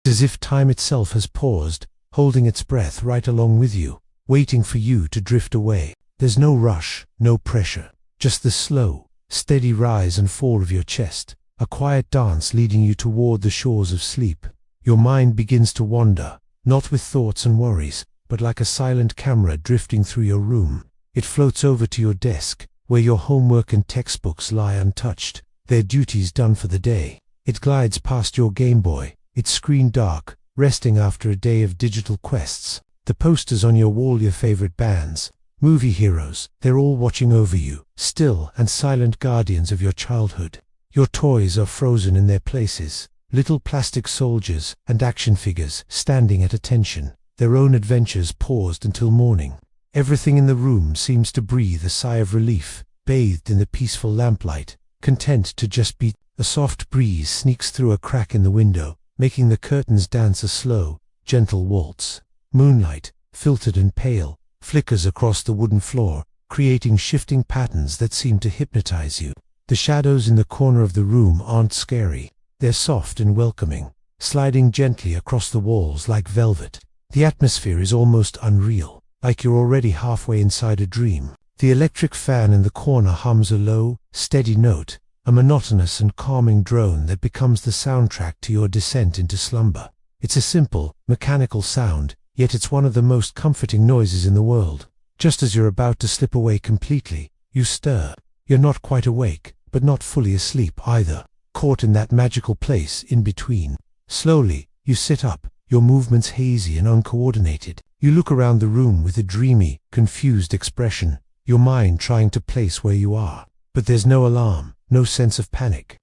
As if time itself has paused, holding its breath right along with you, waiting for you to drift away. There's no rush, no pressure, just the slow, steady rise and fall of your chest, a quiet dance leading you toward the shores of sleep. Your mind begins to wander, not with thoughts and worries, but like a silent camera drifting through your room. It floats over to your desk, where your homework and textbooks lie untouched, their duties done for the day. It glides past your Game Boy, its screen dark, resting after a day of digital quests. The posters on your wall, your favorite bands, movie heroes, they're all watching over you, still and silent guardians of your childhood. Your toys are frozen in their places, little plastic soldiers and action figures standing at attention, their own adventures paused until morning. Everything in the room seems to breathe a sigh of relief, bathed in the peaceful lamplight, content to just be. A soft breeze sneaks through a crack in the window, making the curtains dance a slow, gentle waltz. Moonlight, filtered and pale, flickers across the wooden floor, creating shifting patterns that seem to hypnotize you. The shadows in the corner of the room aren't scary. They're soft and welcoming, sliding gently across the walls like velvet. The atmosphere is almost unreal, like you're already halfway inside a dream. The electric fan in the corner hums a low, steady note, a monotonous and calming drone that becomes the soundtrack to your descent into slumber. It's a simple, mechanical sound, yet it's one of the most comforting noises in the world. Just as you're about to slip away completely, you stir. You're not quite awake, but not fully asleep either, caught in that magical place in between. Slowly, you sit up, your movements hazy and uncoordinated. You look around the room with a dreamy, confused expression, your mind trying to place where you are. But there's no alarm, no sense of panic.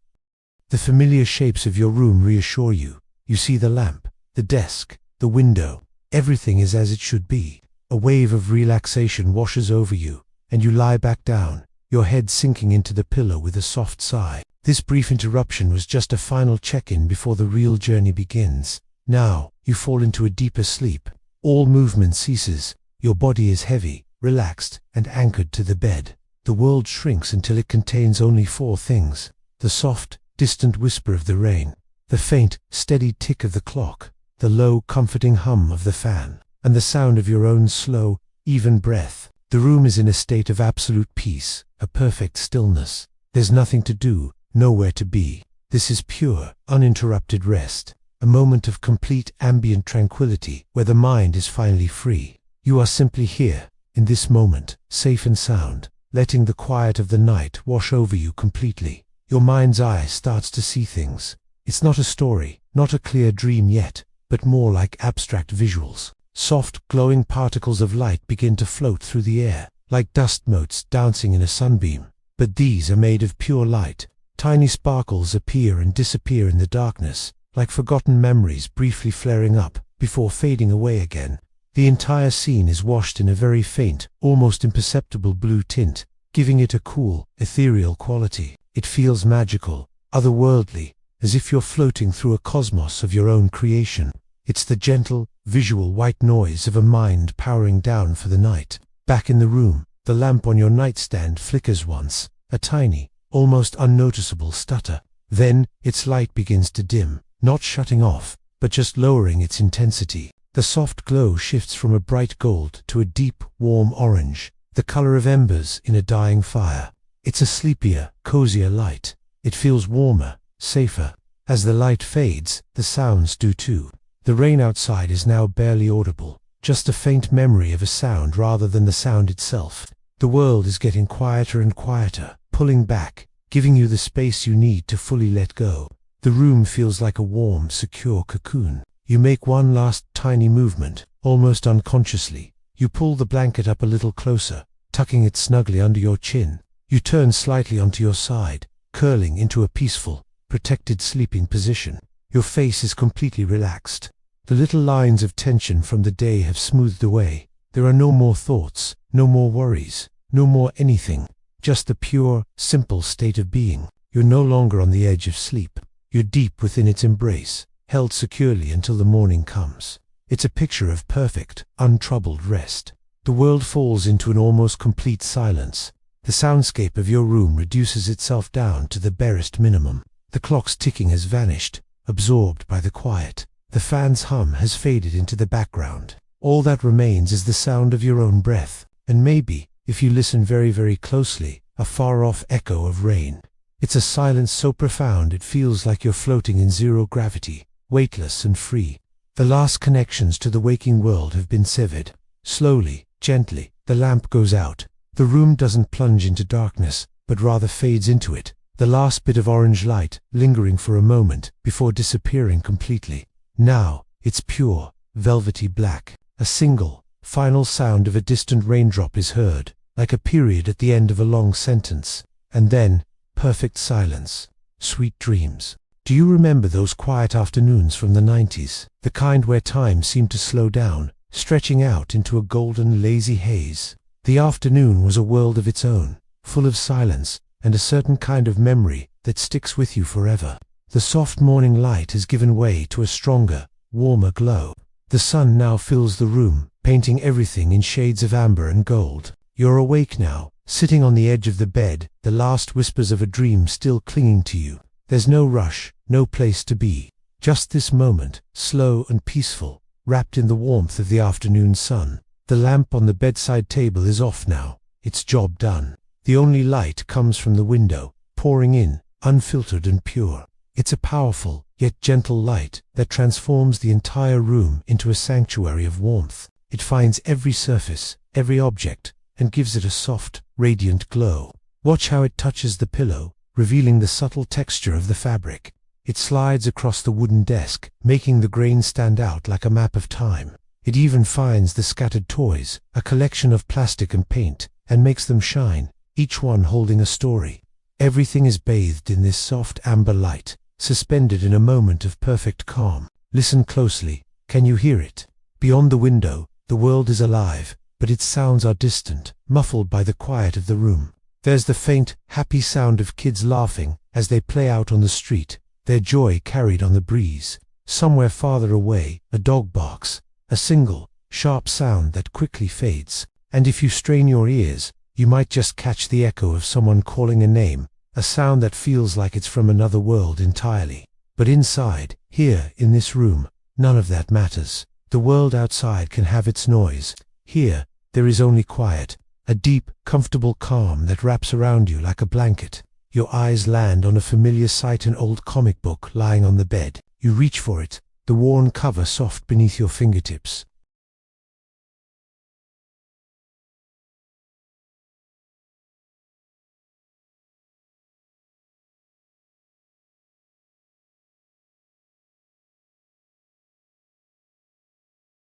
The familiar shapes of your room reassure you. You see the lamp, the desk, the window. Everything is as it should be. A wave of relaxation washes over you, and you lie back down, your head sinking into the pillow with a soft sigh. This brief interruption was just a final check-in before the real journey begins. Now, you fall into a deeper sleep. All movement ceases. Your body is heavy, relaxed, and anchored to the bed. The world shrinks until it contains only four things: the soft, distant whisper of the rain, the faint, steady tick of the clock, the low, comforting hum of the fan, and the sound of your own slow, even breath. The room is in a state of absolute peace, a perfect stillness. There's nothing to do, nowhere to be. This is pure, uninterrupted rest, a moment of complete ambient tranquility where the mind is finally free. You are simply here, in this moment, safe and sound, letting the quiet of the night wash over you completely. Your mind's eye starts to see things. It's not a story, not a clear dream yet, but more like abstract visuals. Soft, glowing particles of light begin to float through the air, like dust motes dancing in a sunbeam. But these are made of pure light. Tiny sparkles appear and disappear in the darkness, like forgotten memories briefly flaring up, before fading away again. The entire scene is washed in a very faint, almost imperceptible blue tint, giving it a cool, ethereal quality. It feels magical, otherworldly, as if you're floating through a cosmos of your own creation. It's the gentle, visual white noise of a mind powering down for the night. Back in the room, the lamp on your nightstand flickers once, a tiny, almost unnoticeable stutter. Then, its light begins to dim, not shutting off, but just lowering its intensity. The soft glow shifts from a bright gold to a deep, warm orange, the color of embers in a dying fire. It's a sleepier, cozier light. It feels warmer, safer. As the light fades, the sounds do too. The rain outside is now barely audible, just a faint memory of a sound rather than the sound itself. The world is getting quieter and quieter, pulling back, giving you the space you need to fully let go. The room feels like a warm, secure cocoon. You make one last tiny movement, almost unconsciously. You pull the blanket up a little closer, tucking it snugly under your chin. You turn slightly onto your side, curling into a peaceful, protected sleeping position. Your face is completely relaxed. The little lines of tension from the day have smoothed away. There are no more thoughts, no more worries, no more anything. Just the pure, simple state of being. You're no longer on the edge of sleep. You're deep within its embrace, held securely until the morning comes. It's a picture of perfect, untroubled rest. The world falls into an almost complete silence. The soundscape of your room reduces itself down to the barest minimum. The clock's ticking has vanished, absorbed by the quiet. The fan's hum has faded into the background. All that remains is the sound of your own breath, and maybe, if you listen very, very closely, a far-off echo of rain. It's a silence so profound it feels like you're floating in zero gravity, weightless and free. The last connections to the waking world have been severed. Slowly, gently, the lamp goes out. The room doesn't plunge into darkness, but rather fades into it, the last bit of orange light lingering for a moment before disappearing completely. Now, it's pure, velvety black, a single, final sound of a distant raindrop is heard, like a period at the end of a long sentence. And then, perfect silence. Sweet dreams. Do you remember those quiet afternoons from the 90s? The kind where time seemed to slow down, stretching out into a golden, lazy haze. The afternoon was a world of its own, full of silence, and a certain kind of memory that sticks with you forever. The soft morning light has given way to a stronger, warmer glow. The sun now fills the room, painting everything in shades of amber and gold. You're awake now, sitting on the edge of the bed, the last whispers of a dream still clinging to you. There's no rush, no place to be. Just this moment, slow and peaceful, wrapped in the warmth of the afternoon sun. The lamp on the bedside table is off now, its job done. The only light comes from the window, pouring in, unfiltered and pure. It's a powerful, yet gentle light that transforms the entire room into a sanctuary of warmth. It finds every surface, every object, and gives it a soft, radiant glow. Watch how it touches the pillow, revealing the subtle texture of the fabric. It slides across the wooden desk, making the grain stand out like a map of time. It even finds the scattered toys, a collection of plastic and paint, and makes them shine, each one holding a story. Everything is bathed in this soft amber light, suspended in a moment of perfect calm. Listen closely. Can you hear it? Beyond the window, the world is alive, but its sounds are distant, muffled by the quiet of the room. There's the faint, happy sound of kids laughing as they play out on the street, their joy carried on the breeze. Somewhere farther away, a dog barks, a single, sharp sound that quickly fades, and if you strain your ears, you might just catch the echo of someone calling a name, a sound that feels like it's from another world entirely. But inside, here, in this room, none of that matters. The world outside can have its noise. Here, there is only quiet, a deep, comfortable calm that wraps around you like a blanket. Your eyes land on a familiar sight, an old comic book lying on the bed. You reach for it, the worn cover soft beneath your fingertips.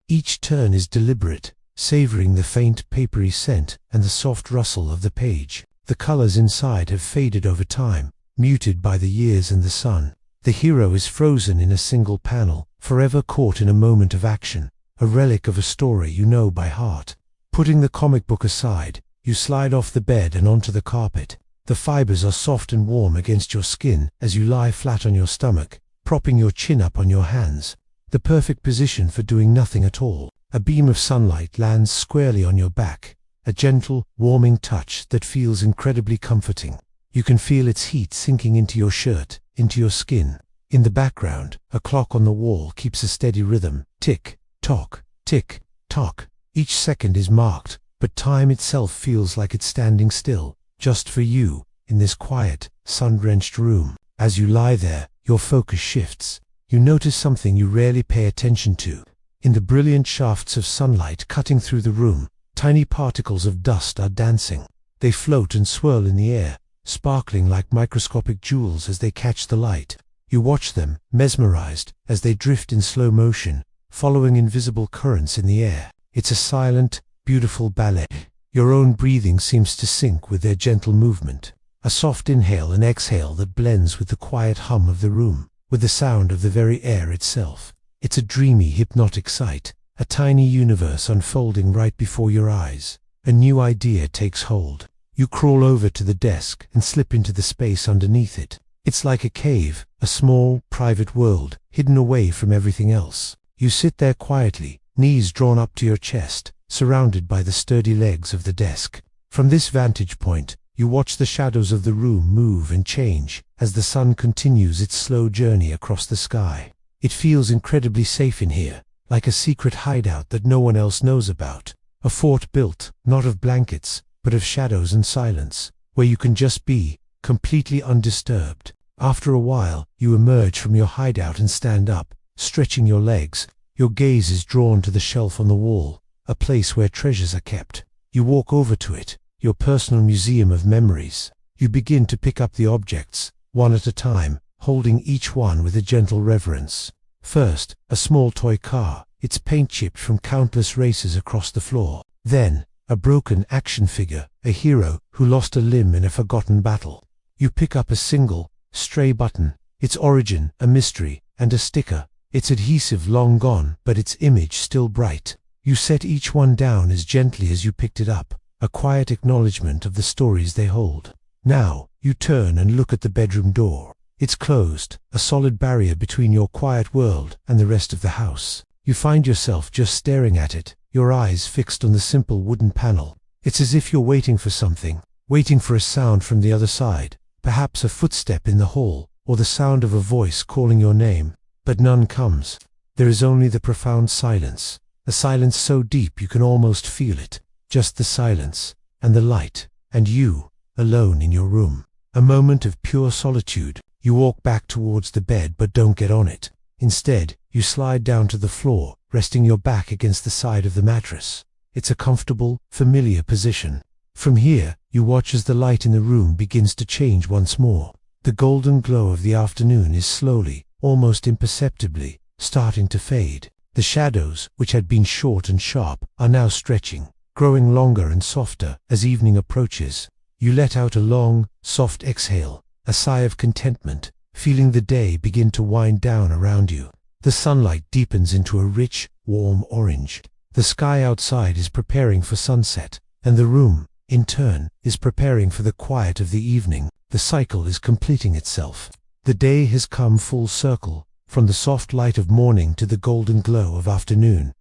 Each turn is deliberate, savoring the faint papery scent and the soft rustle of the page. The colors inside have faded over time, muted by the years and the sun. The hero is frozen in a single panel, forever caught in a moment of action, a relic of a story you know by heart. Putting the comic book aside, you slide off the bed and onto the carpet. The fibers are soft and warm against your skin as you lie flat on your stomach, propping your chin up on your hands. The perfect position for doing nothing at all. A beam of sunlight lands squarely on your back, a gentle, warming touch that feels incredibly comforting. You can feel its heat sinking into your shirt, into your skin. In the background, a clock on the wall keeps a steady rhythm. Tick, tock, tick, tock. Each second is marked, but time itself feels like it's standing still, just for you, in this quiet, sun-drenched room. As you lie there, your focus shifts. You notice something you rarely pay attention to. In the brilliant shafts of sunlight cutting through the room, tiny particles of dust are dancing. They float and swirl in the air, sparkling like microscopic jewels as they catch the light. You watch them, mesmerized, as they drift in slow motion, following invisible currents in the air. It's a silent, beautiful ballet. Your own breathing seems to sync with their gentle movement. A soft inhale and exhale that blends with the quiet hum of the room, with the sound of the very air itself. It's a dreamy, hypnotic sight, a tiny universe unfolding right before your eyes. A new idea takes hold. You crawl over to the desk and slip into the space underneath it. It's like a cave, a small, private world, hidden away from everything else. You sit there quietly, knees drawn up to your chest, surrounded by the sturdy legs of the desk. From this vantage point, you watch the shadows of the room move and change as the sun continues its slow journey across the sky. It feels incredibly safe in here, like a secret hideout that no one else knows about. A fort built, not of blankets, but of shadows and silence, where you can just be, completely undisturbed. After a while, you emerge from your hideout and stand up, stretching your legs. Your gaze is drawn to the shelf on the wall, a place where treasures are kept. You walk over to it, your personal museum of memories. You begin to pick up the objects, one at a time, holding each one with a gentle reverence. First, a small toy car, its paint chipped from countless races across the floor. Then, a broken action figure, a hero who lost a limb in a forgotten battle. You pick up a single, stray button, its origin a mystery, and a sticker, its adhesive long gone but its image still bright. You set each one down as gently as you picked it up, a quiet acknowledgement of the stories they hold. Now, you turn and look at the bedroom door. It's closed, a solid barrier between your quiet world and the rest of the house. You find yourself just staring at it, your eyes fixed on the simple wooden panel. It's as if you're waiting for something, waiting for a sound from the other side, perhaps a footstep in the hall, or the sound of a voice calling your name. But none comes. There is only the profound silence, a silence so deep you can almost feel it. Just the silence, and the light, and you, alone in your room. A moment of pure solitude. You walk back towards the bed but don't get on it. Instead, you slide down to the floor, resting your back against the side of the mattress. It's a comfortable, familiar position. From here, you watch as the light in the room begins to change once more. The golden glow of the afternoon is slowly, almost imperceptibly, starting to fade. The shadows, which had been short and sharp, are now stretching, growing longer and softer as evening approaches. You let out a long, soft exhale, a sigh of contentment, feeling the day begin to wind down around you. The sunlight deepens into a rich, warm orange. The sky outside is preparing for sunset, and the room, in turn, is preparing for the quiet of the evening. The cycle is completing itself. The day has come full circle, from the soft light of morning to the golden glow of afternoon.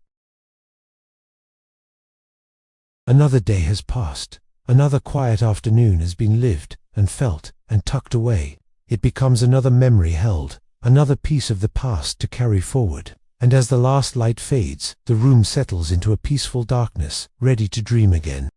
Another day has passed. Another quiet afternoon has been lived, and felt, and tucked away. It becomes another memory held, another piece of the past to carry forward. And as the last light fades, the room settles into a peaceful darkness, ready to dream again.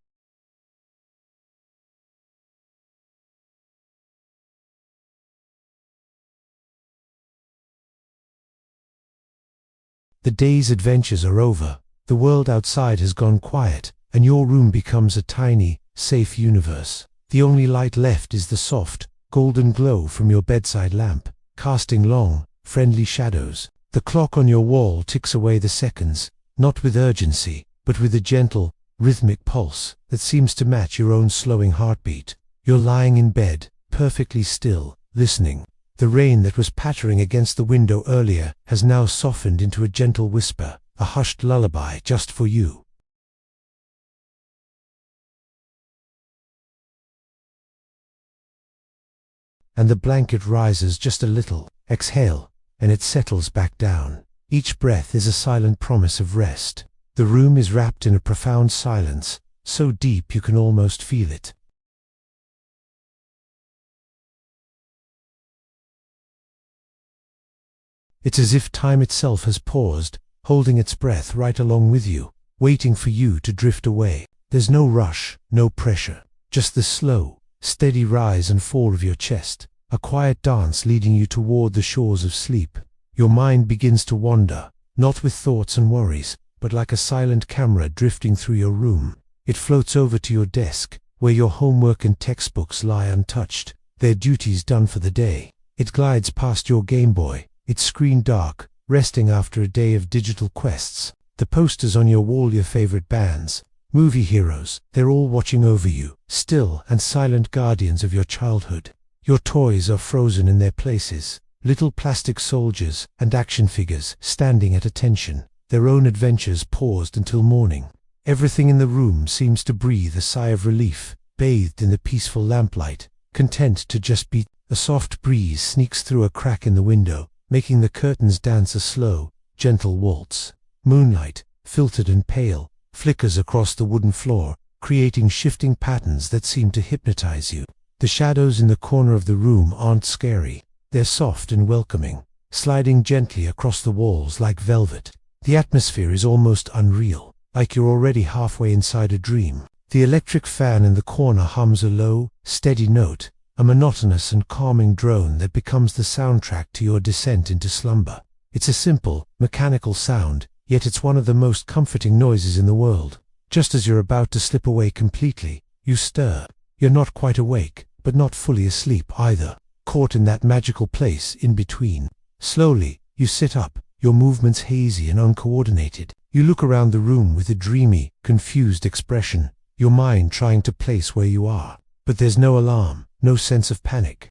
The day's adventures are over. The world outside has gone quiet, and your room becomes a tiny, safe universe. The only light left is the soft, golden glow from your bedside lamp, casting long, friendly shadows. The clock on your wall ticks away the seconds, not with urgency, but with a gentle, rhythmic pulse that seems to match your own slowing heartbeat. You're lying in bed, perfectly still, listening. The rain that was pattering against the window earlier has now softened into a gentle whisper, a hushed lullaby just for you. And the blanket rises just a little. Exhale, and it settles back down. Each breath is a silent promise of rest. The room is wrapped in a profound silence, so deep you can almost feel it. It's as if time itself has paused, holding its breath right along with you, waiting for you to drift away. There's no rush, no pressure, just the slow, steady rise and fall of your chest, a quiet dance leading you toward the shores of sleep. Your mind begins to wander, not with thoughts and worries, but like a silent camera drifting through your room. It floats over to your desk, where your homework and textbooks lie untouched, their duties done for the day. It glides past your Game Boy, its screen dark, resting after a day of digital quests. The posters on your wall, your favorite bands, movie heroes, they're all watching over you, still and silent guardians of your childhood. Your toys are frozen in their places, little plastic soldiers and action figures standing at attention, their own adventures paused until morning. Everything in the room seems to breathe a sigh of relief, bathed in the peaceful lamplight, content to just be. A soft breeze sneaks through a crack in the window, making the curtains dance a slow, gentle waltz. Moonlight, filtered and pale, flickers across the wooden floor, creating shifting patterns that seem to hypnotize you. The shadows in the corner of the room aren't scary. They're soft and welcoming, sliding gently across the walls like velvet. The atmosphere is almost unreal, like you're already halfway inside a dream. The electric fan in the corner hums a low, steady note, a monotonous and calming drone that becomes the soundtrack to your descent into slumber. It's a simple, mechanical sound, yet it's one of the most comforting noises in the world. Just as you're about to slip away completely, you stir. You're not quite awake, but not fully asleep either, caught in that magical place in between. Slowly, you sit up, your movements hazy and uncoordinated. You look around the room with a dreamy, confused expression, your mind trying to place where you are. But there's no alarm, no sense of panic.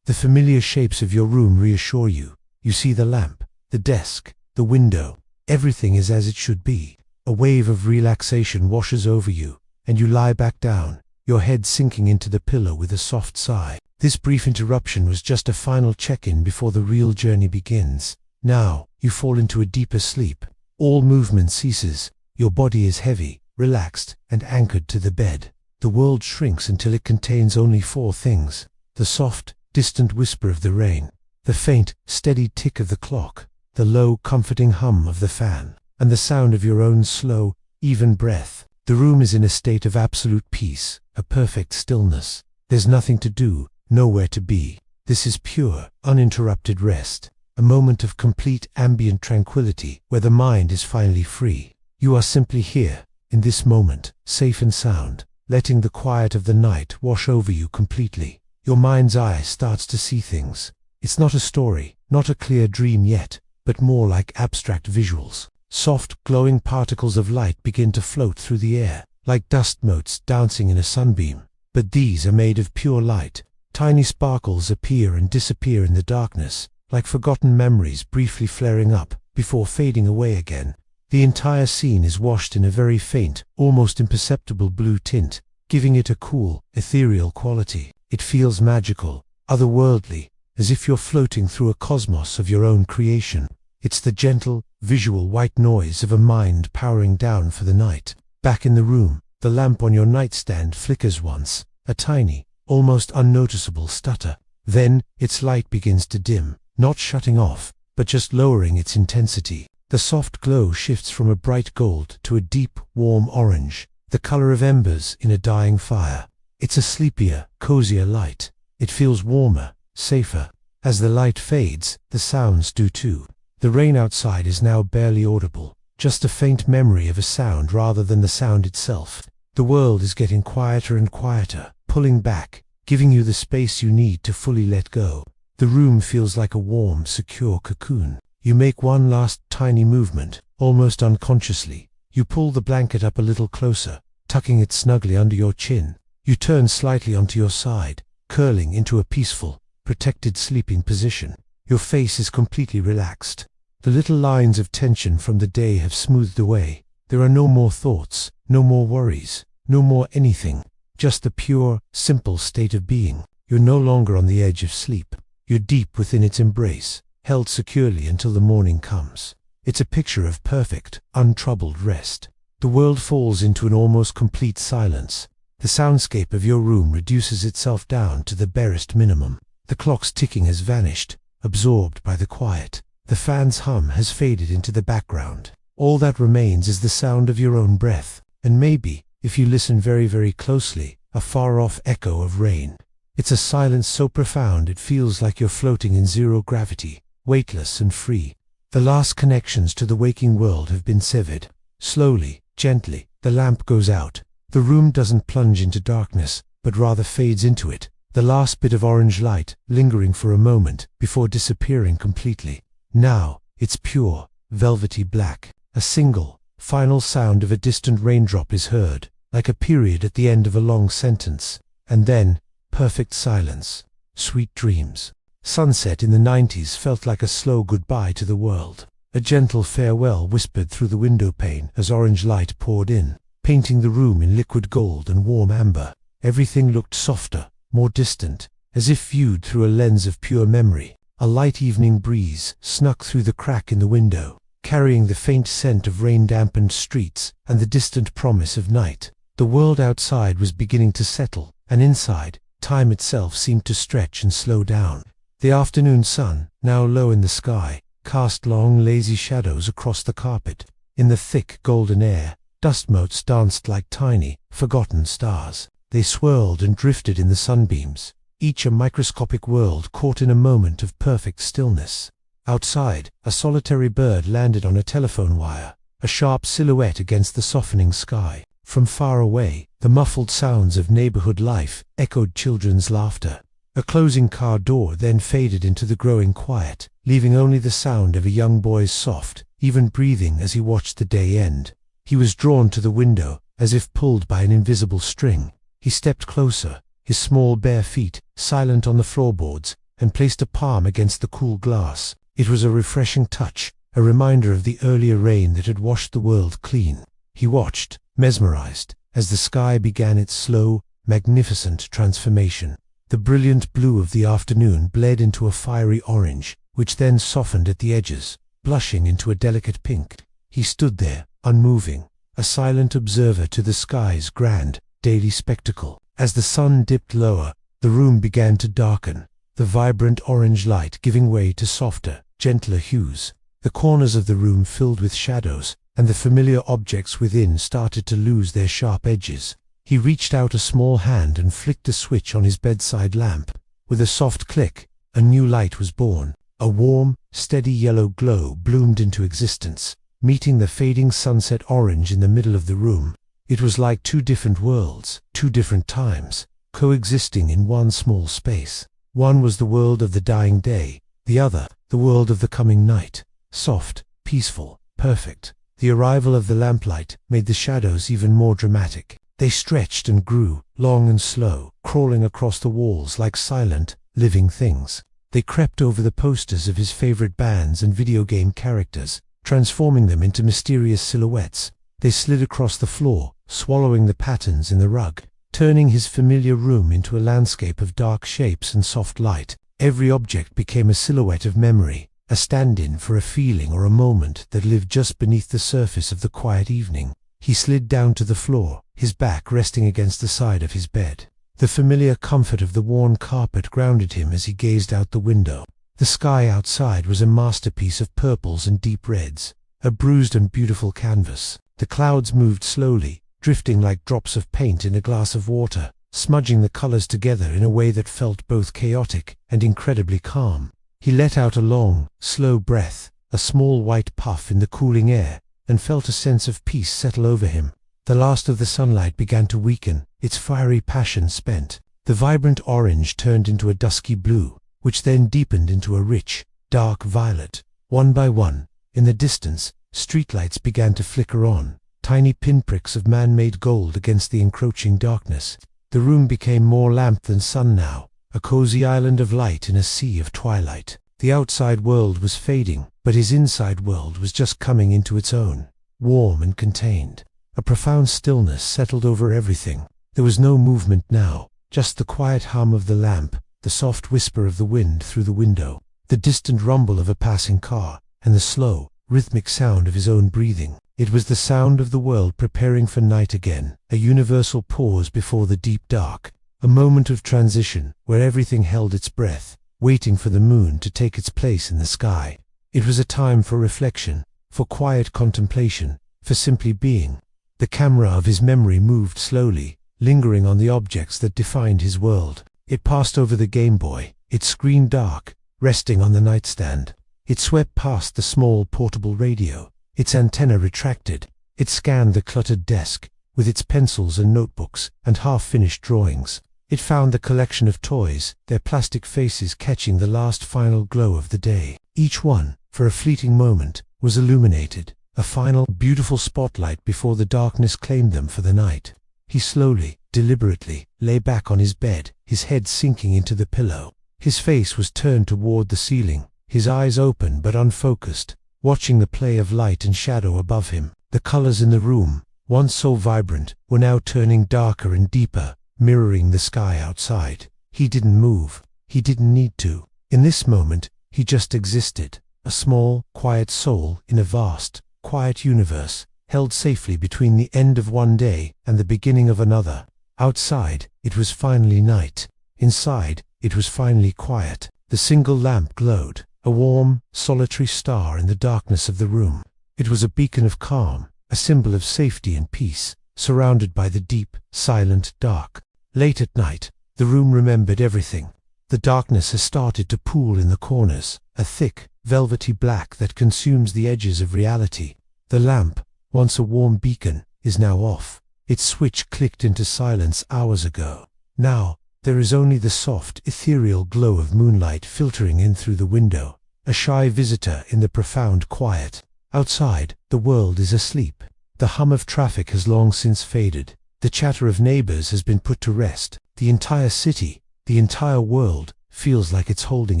The familiar shapes of your room reassure you. You see the lamp, the desk, the window. Everything is as it should be. A wave of relaxation washes over you, and you lie back down, your head sinking into the pillow with a soft sigh. This brief interruption was just a final check-in before the real journey begins. Now, you fall into a deeper sleep. All movement ceases. Your body is heavy, relaxed, and anchored to the bed. The world shrinks until it contains only four things: the soft, distant whisper of the rain, the faint, steady tick of the clock, the low, comforting hum of the fan, and the sound of your own slow, even breath. The room is in a state of absolute peace, a perfect stillness. There's nothing to do, nowhere to be. This is pure, uninterrupted rest, a moment of complete ambient tranquility where the mind is finally free. You are simply here, in this moment, safe and sound, letting the quiet of the night wash over you completely. Your mind's eye starts to see things. It's not a story, not a clear dream yet, but more like abstract visuals. Soft, glowing particles of light begin to float through the air, like dust motes dancing in a sunbeam. But these are made of pure light. Tiny sparkles appear and disappear in the darkness, like forgotten memories briefly flaring up, before fading away again. The entire scene is washed in a very faint, almost imperceptible blue tint, giving it a cool, ethereal quality. It feels magical, otherworldly, as if you're floating through a cosmos of your own creation. It's the gentle, visual white noise of a mind powering down for the night. Back in the room, the lamp on your nightstand flickers once, a tiny, almost unnoticeable stutter. Then, its light begins to dim, not shutting off, but just lowering its intensity. The soft glow shifts from a bright gold to a deep, warm orange, the color of embers in a dying fire. It's a sleepier, cozier light. It feels warmer, safer. As the light fades, the sounds do too. The rain outside is now barely audible, just a faint memory of a sound rather than the sound itself. The world is getting quieter and quieter, pulling back, giving you the space you need to fully let go. The room feels like a warm, secure cocoon. You make one last tiny movement, almost unconsciously. You pull the blanket up a little closer, tucking it snugly under your chin. You turn slightly onto your side, curling into a peaceful, protected sleeping position. Your face is completely relaxed. The little lines of tension from the day have smoothed away. There are no more thoughts, no more worries, no more anything. Just the pure, simple state of being. You're no longer on the edge of sleep. You're deep within its embrace, held securely until the morning comes. It's a picture of perfect, untroubled rest. The world falls into an almost complete silence. The soundscape of your room reduces itself down to the barest minimum. The clock's ticking has vanished, absorbed by the quiet. The fan's hum has faded into the background. All that remains is the sound of your own breath, and maybe, if you listen very, very closely, a far-off echo of rain. It's a silence so profound it feels like you're floating in zero gravity, weightless and free. The last connections to the waking world have been severed. Slowly, gently, the lamp goes out. The room doesn't plunge into darkness, but rather fades into it, the last bit of orange light lingering for a moment before disappearing completely. Now, it's pure, velvety black. A single, final sound of a distant raindrop is heard, like a period at the end of a long sentence. And then, perfect silence. Sweet dreams. Sunset in the 90s felt like a slow goodbye to the world. A gentle farewell whispered through the window pane as orange light poured in, painting the room in liquid gold and warm amber. Everything looked softer, more distant, as if viewed through a lens of pure memory. A light evening breeze snuck through the crack in the window, carrying the faint scent of rain-dampened streets and the distant promise of night. The world outside was beginning to settle, and inside, time itself seemed to stretch and slow down. The afternoon sun, now low in the sky, cast long, lazy shadows across the carpet. In the thick, golden air, dust motes danced like tiny, forgotten stars. They swirled and drifted in the sunbeams, each a microscopic world caught in a moment of perfect stillness. Outside, a solitary bird landed on a telephone wire, a sharp silhouette against the softening sky. From far away, the muffled sounds of neighborhood life echoed children's laughter. A closing car door then faded into the growing quiet, leaving only the sound of a young boy's soft, even breathing as he watched the day end. He was drawn to the window, as if pulled by an invisible string. He stepped closer, his small bare feet silent on the floorboards, and placed a palm against the cool glass. It was a refreshing touch, a reminder of the earlier rain that had washed the world clean. He watched, mesmerized, as the sky began its slow, magnificent transformation. The brilliant blue of the afternoon bled into a fiery orange, which then softened at the edges, blushing into a delicate pink. He stood there, unmoving, a silent observer to the sky's grand, daily spectacle. As the sun dipped lower, the room began to darken, the vibrant orange light giving way to softer, gentler hues. The corners of the room filled with shadows, and the familiar objects within started to lose their sharp edges. He reached out a small hand and flicked a switch on his bedside lamp. With a soft click, a new light was born. A warm, steady yellow glow bloomed into existence, meeting the fading sunset orange in the middle of the room. It was like two different worlds, two different times, coexisting in one small space. One was the world of the dying day, the other, the world of the coming night. Soft, peaceful, perfect. The arrival of the lamplight made the shadows even more dramatic. They stretched and grew, long and slow, crawling across the walls like silent, living things. They crept over the posters of his favorite bands and video game characters, transforming them into mysterious silhouettes. They slid across the floor, swallowing the patterns in the rug, turning his familiar room into a landscape of dark shapes and soft light. Every object became a silhouette of memory, a stand-in for a feeling or a moment that lived just beneath the surface of the quiet evening. He slid down to the floor, his back resting against the side of his bed. The familiar comfort of the worn carpet grounded him as he gazed out the window. The sky outside was a masterpiece of purples and deep reds, a bruised and beautiful canvas. The clouds moved slowly, drifting like drops of paint in a glass of water, smudging the colors together in a way that felt both chaotic and incredibly calm. He let out a long, slow breath, a small white puff in the cooling air, and felt a sense of peace settle over him. The last of the sunlight began to weaken, its fiery passion spent. The vibrant orange turned into a dusky blue, which then deepened into a rich, dark violet. One by one, in the distance, streetlights began to flicker on, tiny pinpricks of man-made gold against the encroaching darkness. The room became more lamp than sun now, a cozy island of light in a sea of twilight. The outside world was fading, but his inside world was just coming into its own, warm and contained. A profound stillness settled over everything. There was no movement now, just the quiet hum of the lamp, the soft whisper of the wind through the window, the distant rumble of a passing car, and the slow, rhythmic sound of his own breathing. It was the sound of the world preparing for night again, a universal pause before the deep dark, a moment of transition where everything held its breath, waiting for the moon to take its place in the sky. It was a time for reflection, for quiet contemplation, for simply being. The camera of his memory moved slowly, lingering on the objects that defined his world. It passed over the Game Boy, its screen dark, resting on the nightstand. It swept past the small portable radio, its antenna retracted. It scanned the cluttered desk, with its pencils and notebooks and half-finished drawings. It found the collection of toys, their plastic faces catching the last final glow of the day. Each one, for a fleeting moment, was illuminated, a final, beautiful spotlight before the darkness claimed them for the night. He slowly, deliberately, lay back on his bed, his head sinking into the pillow. His face was turned toward the ceiling, his eyes open but unfocused, watching the play of light and shadow above him. The colors in the room, once so vibrant, were now turning darker and deeper, mirroring the sky outside. He didn't move. He didn't need to. In this moment, he just existed, a small, quiet soul in a vast, quiet universe, held safely between the end of one day and the beginning of another. Outside, it was finally night. Inside, it was finally quiet. The single lamp glowed, a warm, solitary star in the darkness of the room. It was a beacon of calm, a symbol of safety and peace, surrounded by the deep, silent dark. Late at night, the room remembered everything. The darkness has started to pool in the corners, a thick, velvety black that consumes the edges of reality. The lamp, once a warm beacon, is now off. Its switch clicked into silence hours ago. Now, There is only the soft, ethereal glow of moonlight filtering in through the window, a shy visitor in the profound quiet. Outside, the world is asleep. The hum of traffic has long since faded. The chatter of neighbors has been put to rest. The entire city, the entire world, feels like it's holding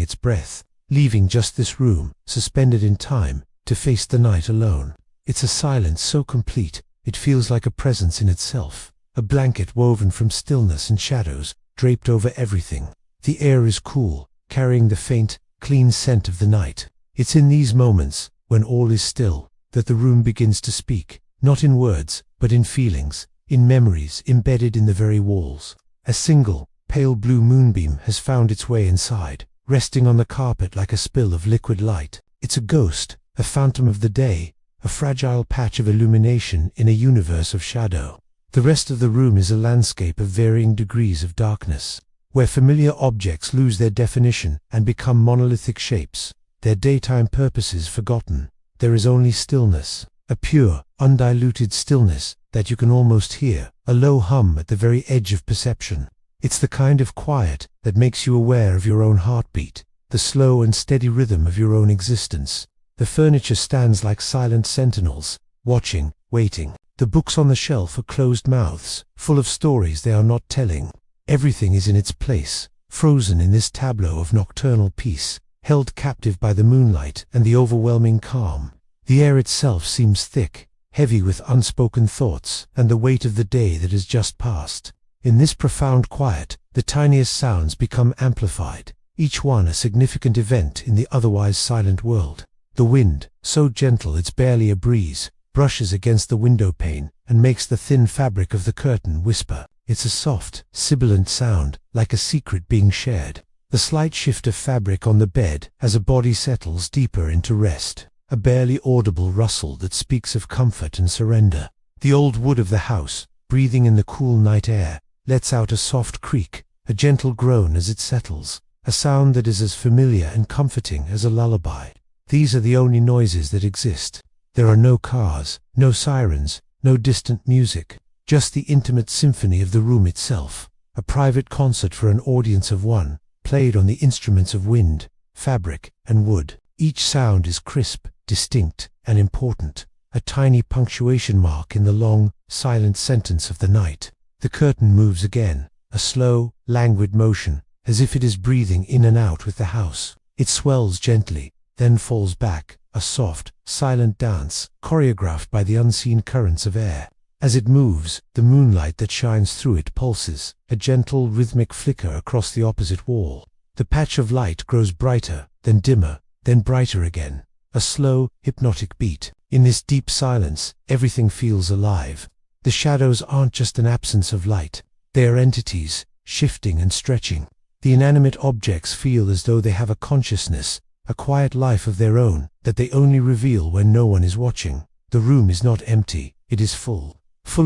its breath, leaving just this room, suspended in time, to face the night alone. It's a silence so complete, it feels like a presence in itself, a blanket woven from stillness and shadows, draped over everything. The air is cool, carrying the faint, clean scent of the night. It's in these moments, when all is still, that the room begins to speak, not in words, but in feelings, in memories embedded in the very walls. A single, pale blue moonbeam has found its way inside, resting on the carpet like a spill of liquid light. It's a ghost, a phantom of the day, a fragile patch of illumination in a universe of shadow. The rest of the room is a landscape of varying degrees of darkness, where familiar objects lose their definition and become monolithic shapes, their daytime purposes forgotten. There is only stillness, a pure, undiluted stillness that you can almost hear, a low hum at the very edge of perception. It's the kind of quiet that makes you aware of your own heartbeat, the slow and steady rhythm of your own existence. The furniture stands like silent sentinels, watching, waiting. The books on the shelf are closed mouths, full of stories they are not telling. Everything is in its place, frozen in this tableau of nocturnal peace, held captive by the moonlight and the overwhelming calm. The air itself seems thick, heavy with unspoken thoughts and the weight of the day that has just passed. In this profound quiet, the tiniest sounds become amplified, each one a significant event in the otherwise silent world. The wind, so gentle it's barely a breeze, brushes against the window pane and makes the thin fabric of the curtain whisper. It's a soft, sibilant sound, like a secret being shared. The slight shift of fabric on the bed as a body settles deeper into rest, a barely audible rustle that speaks of comfort and surrender. The old wood of the house, breathing in the cool night air, lets out a soft creak, a gentle groan as it settles, a sound that is as familiar and comforting as a lullaby. These are the only noises that exist. There are no cars, no sirens, no distant music, just the intimate symphony of the room itself, a private concert for an audience of one, played on the instruments of wind, fabric, and wood. Each sound is crisp, distinct, and important, a tiny punctuation mark in the long, silent sentence of the night. The curtain moves again, a slow, languid motion, as if it is breathing in and out with the house. It swells gently, then falls back, a soft, silent dance, choreographed by the unseen currents of air. As it moves, the moonlight that shines through it pulses, a gentle, rhythmic flicker across the opposite wall. The patch of light grows brighter, then dimmer, then brighter again, a slow, hypnotic beat. In this deep silence, everything feels alive. The shadows aren't just an absence of light, they are entities, shifting and stretching. The inanimate objects feel as though they have a consciousness, a quiet life of their own, that they only reveal when no one is watching. The room is not empty, it is full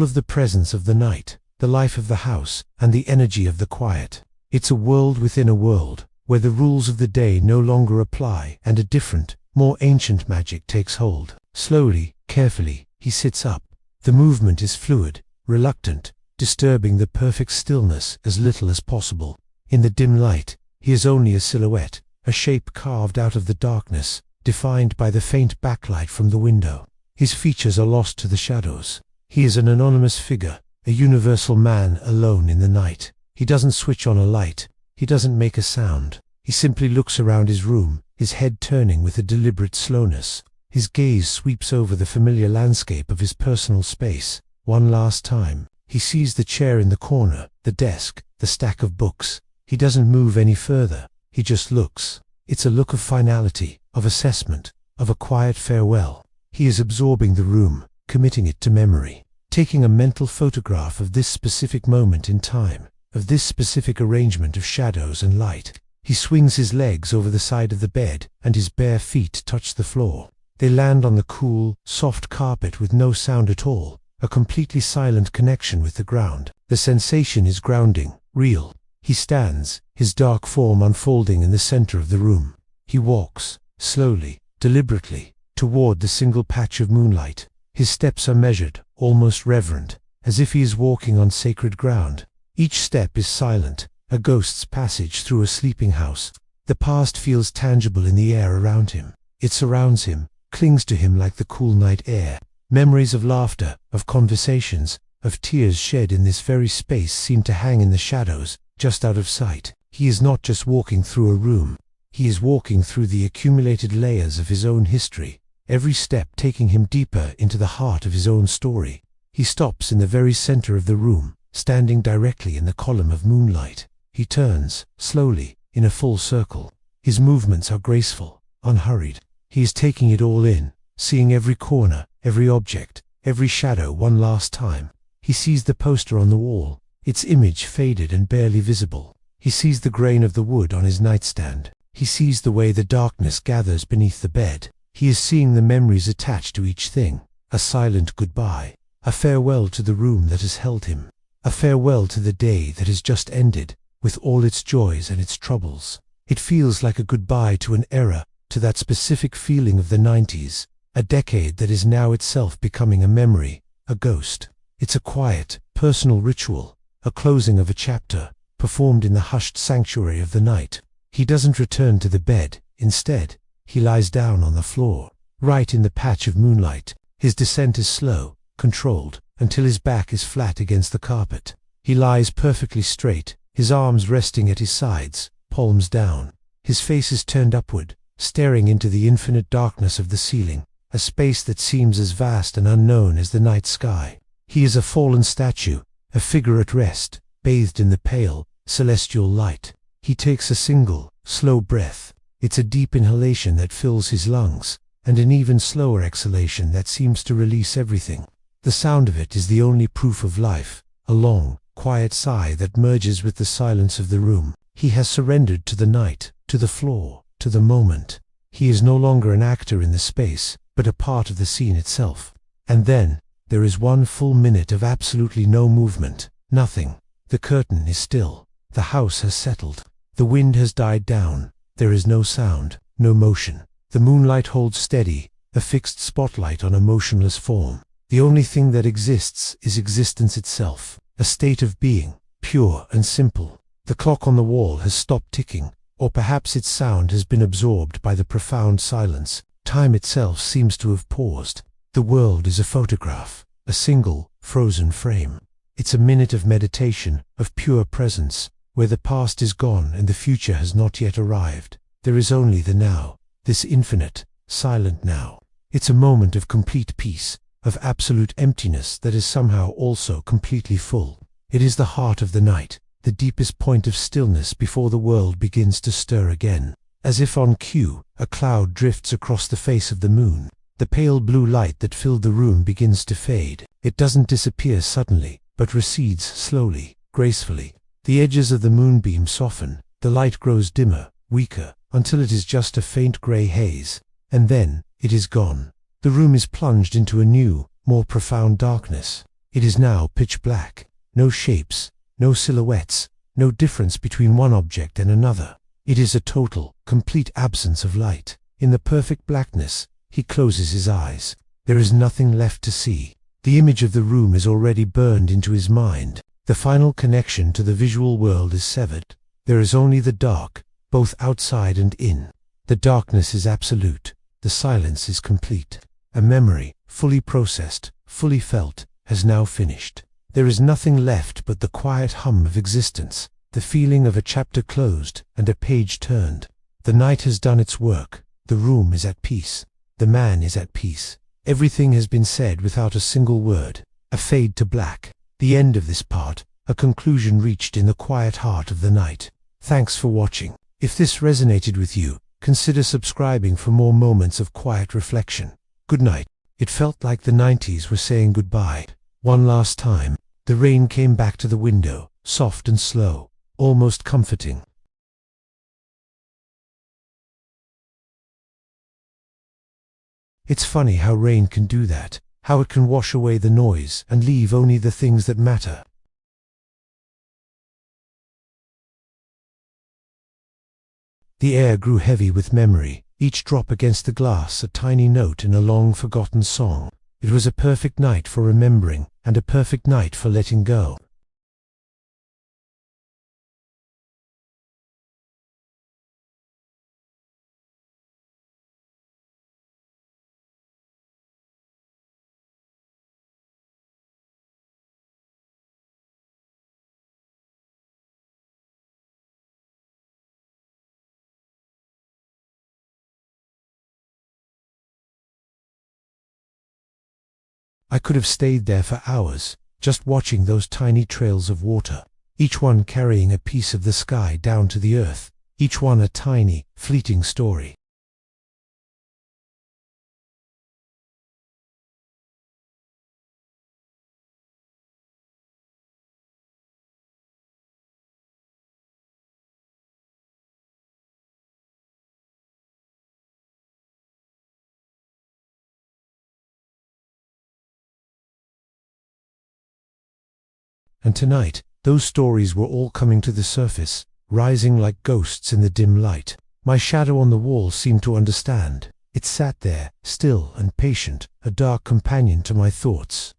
of the presence of the night, the life of the house, and the energy of the quiet. It's a world within a world, where the rules of the day no longer apply and a different, more ancient magic takes hold. Slowly, carefully, he sits up. The movement is fluid, reluctant, disturbing the perfect stillness as little as possible. In the dim light, he is only a silhouette, a shape carved out of the darkness, defined by the faint backlight from the window. His features are lost to the shadows. He is an anonymous figure, a universal man alone in the night. He doesn't switch on a light, he doesn't make a sound. He simply looks around his room, his head turning with a deliberate slowness. His gaze sweeps over the familiar landscape of his personal space. One last time, he sees the chair in the corner, the desk, the stack of books. He doesn't move any further, he just looks. It's a look of finality, of assessment, of a quiet farewell. He is absorbing the room, committing it to memory, taking a mental photograph of this specific moment in time, of this specific arrangement of shadows and light. He swings his legs over the side of the bed, and his bare feet touch the floor. They land on the cool, soft carpet with no sound at all, a completely silent connection with the ground. The sensation is grounding, real. He stands, his dark form unfolding in the center of the room. He walks, slowly, deliberately, toward the single patch of moonlight. His steps are measured, almost reverent, as if he is walking on sacred ground. Each step is silent, a ghost's passage through a sleeping house. The past feels tangible in the air around him. It surrounds him, clings to him like the cool night air. Memories of laughter, of conversations, of tears shed in this very space seem to hang in the shadows, just out of sight. He is not just walking through a room. He is walking through the accumulated layers of his own history, every step taking him deeper into the heart of his own story. He stops in the very center of the room, standing directly in the column of moonlight. He turns, slowly, in a full circle. His movements are graceful, unhurried. He is taking it all in, seeing every corner, every object, every shadow one last time. He sees the poster on the wall, its image faded and barely visible. He sees the grain of the wood on his nightstand. He sees the way the darkness gathers beneath the bed. He is seeing the memories attached to each thing. A silent goodbye, a farewell to the room that has held him, a farewell to the day that has just ended, with all its joys and its troubles. It feels like a goodbye to an era, to that specific feeling of the 90s, a decade that is now itself becoming a memory, a ghost. It's a quiet, personal ritual, a closing of a chapter, performed in the hushed sanctuary of the night. He doesn't return to the bed. Instead, he lies down on the floor, right in the patch of moonlight. His descent is slow, controlled, until his back is flat against the carpet. He lies perfectly straight, his arms resting at his sides, palms down. His face is turned upward, staring into the infinite darkness of the ceiling, a space that seems as vast and unknown as the night sky. He is a fallen statue, a figure at rest, bathed in the pale, celestial light. He takes a single, slow breath. It's a deep inhalation that fills his lungs, and an even slower exhalation that seems to release everything. The sound of it is the only proof of life, a long, quiet sigh that merges with the silence of the room. He has surrendered to the night, to the floor, to the moment. He is no longer an actor in the space, but a part of the scene itself. And then, there is one full minute of absolutely no movement, nothing. The curtain is still. The house has settled. The wind has died down. There is no sound, no motion. The moonlight holds steady, a fixed spotlight on a motionless form. The only thing that exists is existence itself, a state of being, pure and simple. The clock on the wall has stopped ticking, or perhaps its sound has been absorbed by the profound silence. Time itself seems to have paused. The world is a photograph, a single, frozen frame. It's a minute of meditation, of pure presence, where the past is gone and the future has not yet arrived. There is only the now, this infinite, silent now. It's a moment of complete peace, of absolute emptiness that is somehow also completely full. It is the heart of the night, the deepest point of stillness before the world begins to stir again. As if on cue, a cloud drifts across the face of the moon. The pale blue light that filled the room begins to fade. It doesn't disappear suddenly, but recedes slowly, gracefully. The edges of the moonbeam soften. The light grows dimmer, weaker, until it is just a faint gray haze. And then, it is gone. The room is plunged into a new, more profound darkness. It is now pitch black. No shapes, no silhouettes, no difference between one object and another. It is a total, complete absence of light. In the perfect blackness, he closes his eyes. There is nothing left to see. The image of the room is already burned into his mind. The final connection to the visual world is severed. There is only the dark, both outside and in. The darkness is absolute. The silence is complete. A memory, fully processed, fully felt, has now finished. There is nothing left but the quiet hum of existence, the feeling of a chapter closed and a page turned. The night has done its work. The room is at peace. The man is at peace. Everything has been said without a single word. A fade to black. The end of this part, a conclusion reached in the quiet heart of the night. Thanks for watching. If this resonated with you, consider subscribing for more moments of quiet reflection. Good night. It felt like the 90s were saying goodbye. One last time. The rain came back to the window, soft and slow, almost comforting. It's funny how rain can do that, how it can wash away the noise and leave only the things that matter. The air grew heavy with memory, each drop against the glass a tiny note in a long-forgotten song. It was a perfect night for remembering, and a perfect night for letting go. I could have stayed there for hours, just watching those tiny trails of water, each one carrying a piece of the sky down to the earth, each one a tiny, fleeting story. And tonight, those stories were all coming to the surface, rising like ghosts in the dim light. My shadow on the wall seemed to understand. It sat there, still and patient, a dark companion to my thoughts.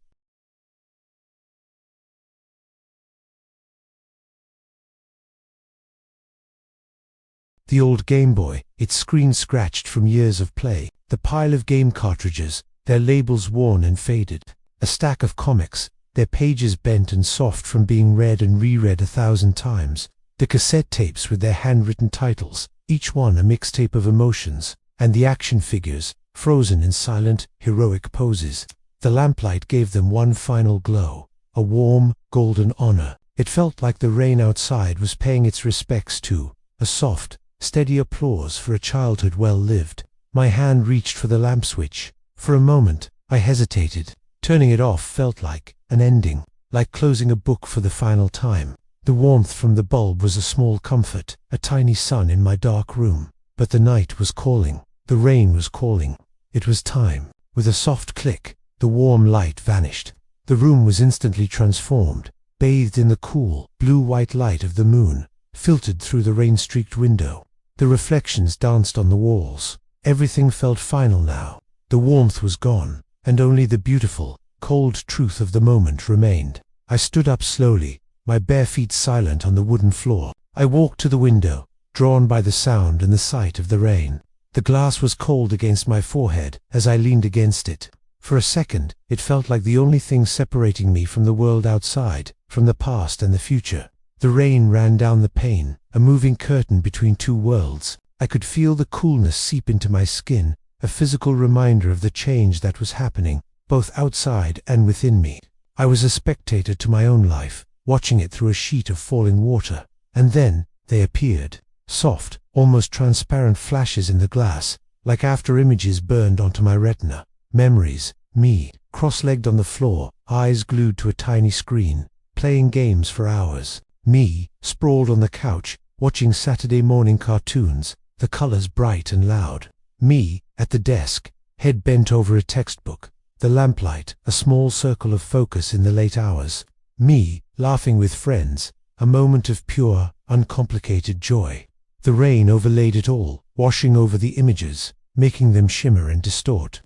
The old Game Boy, its screen scratched from years of play, the pile of game cartridges, their labels worn and faded, a stack of comics, their pages bent and soft from being read and reread 1,000 times, the cassette tapes with their handwritten titles, each one a mixtape of emotions, and the action figures, frozen in silent, heroic poses. The lamplight gave them one final glow, a warm, golden honor. It felt like the rain outside was paying its respects to a soft, steady applause for a childhood well lived. My hand reached for the lamp switch. For a moment, I hesitated. Turning it off felt like an ending, like closing a book for the final time. The warmth from the bulb was a small comfort, a tiny sun in my dark room. But the night was calling. The rain was calling. It was time. With a soft click, the warm light vanished. The room was instantly transformed, bathed in the cool, blue-white light of the moon, filtered through the rain-streaked window. The reflections danced on the walls. Everything felt final now. The warmth was gone, and only the beautiful, cold truth of the moment remained. I stood up slowly, my bare feet silent on the wooden floor. I walked to the window, drawn by the sound and the sight of the rain. The glass was cold against my forehead as I leaned against it. For a second, it felt like the only thing separating me from the world outside, from the past and the future. The rain ran down the pane, a moving curtain between two worlds. I could feel the coolness seep into my skin, a physical reminder of the change that was happening, both outside and within me. I was a spectator to my own life, watching it through a sheet of falling water. And then, they appeared. Soft, almost transparent flashes in the glass, like after images burned onto my retina. Memories, me, cross-legged on the floor, eyes glued to a tiny screen, playing games for hours. Me, sprawled on the couch, watching Saturday morning cartoons, the colors bright and loud. Me, at the desk, head bent over a textbook, the lamplight, a small circle of focus in the late hours. Me, laughing with friends, a moment of pure, uncomplicated joy. The rain overlaid it all, washing over the images, making them shimmer and distort.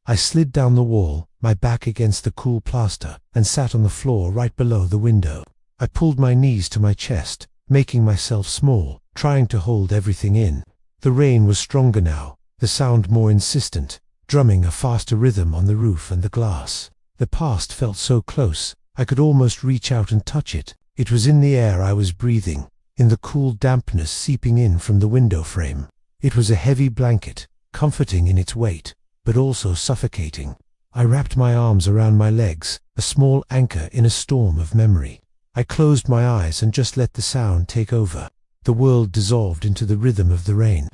I slid down the wall, my back against the cool plaster, and sat on the floor right below the window. I pulled my knees to my chest, making myself small, trying to hold everything in. The rain was stronger now, the sound more insistent, drumming a faster rhythm on the roof and the glass. The past felt so close, I could almost reach out and touch it. It was in the air I was breathing, in the cool dampness seeping in from the window frame. It was a heavy blanket, comforting in its weight, but also suffocating. I wrapped my arms around my legs, a small anchor in a storm of memory. I closed my eyes and just let the sound take over. The world dissolved into the rhythm of the rain.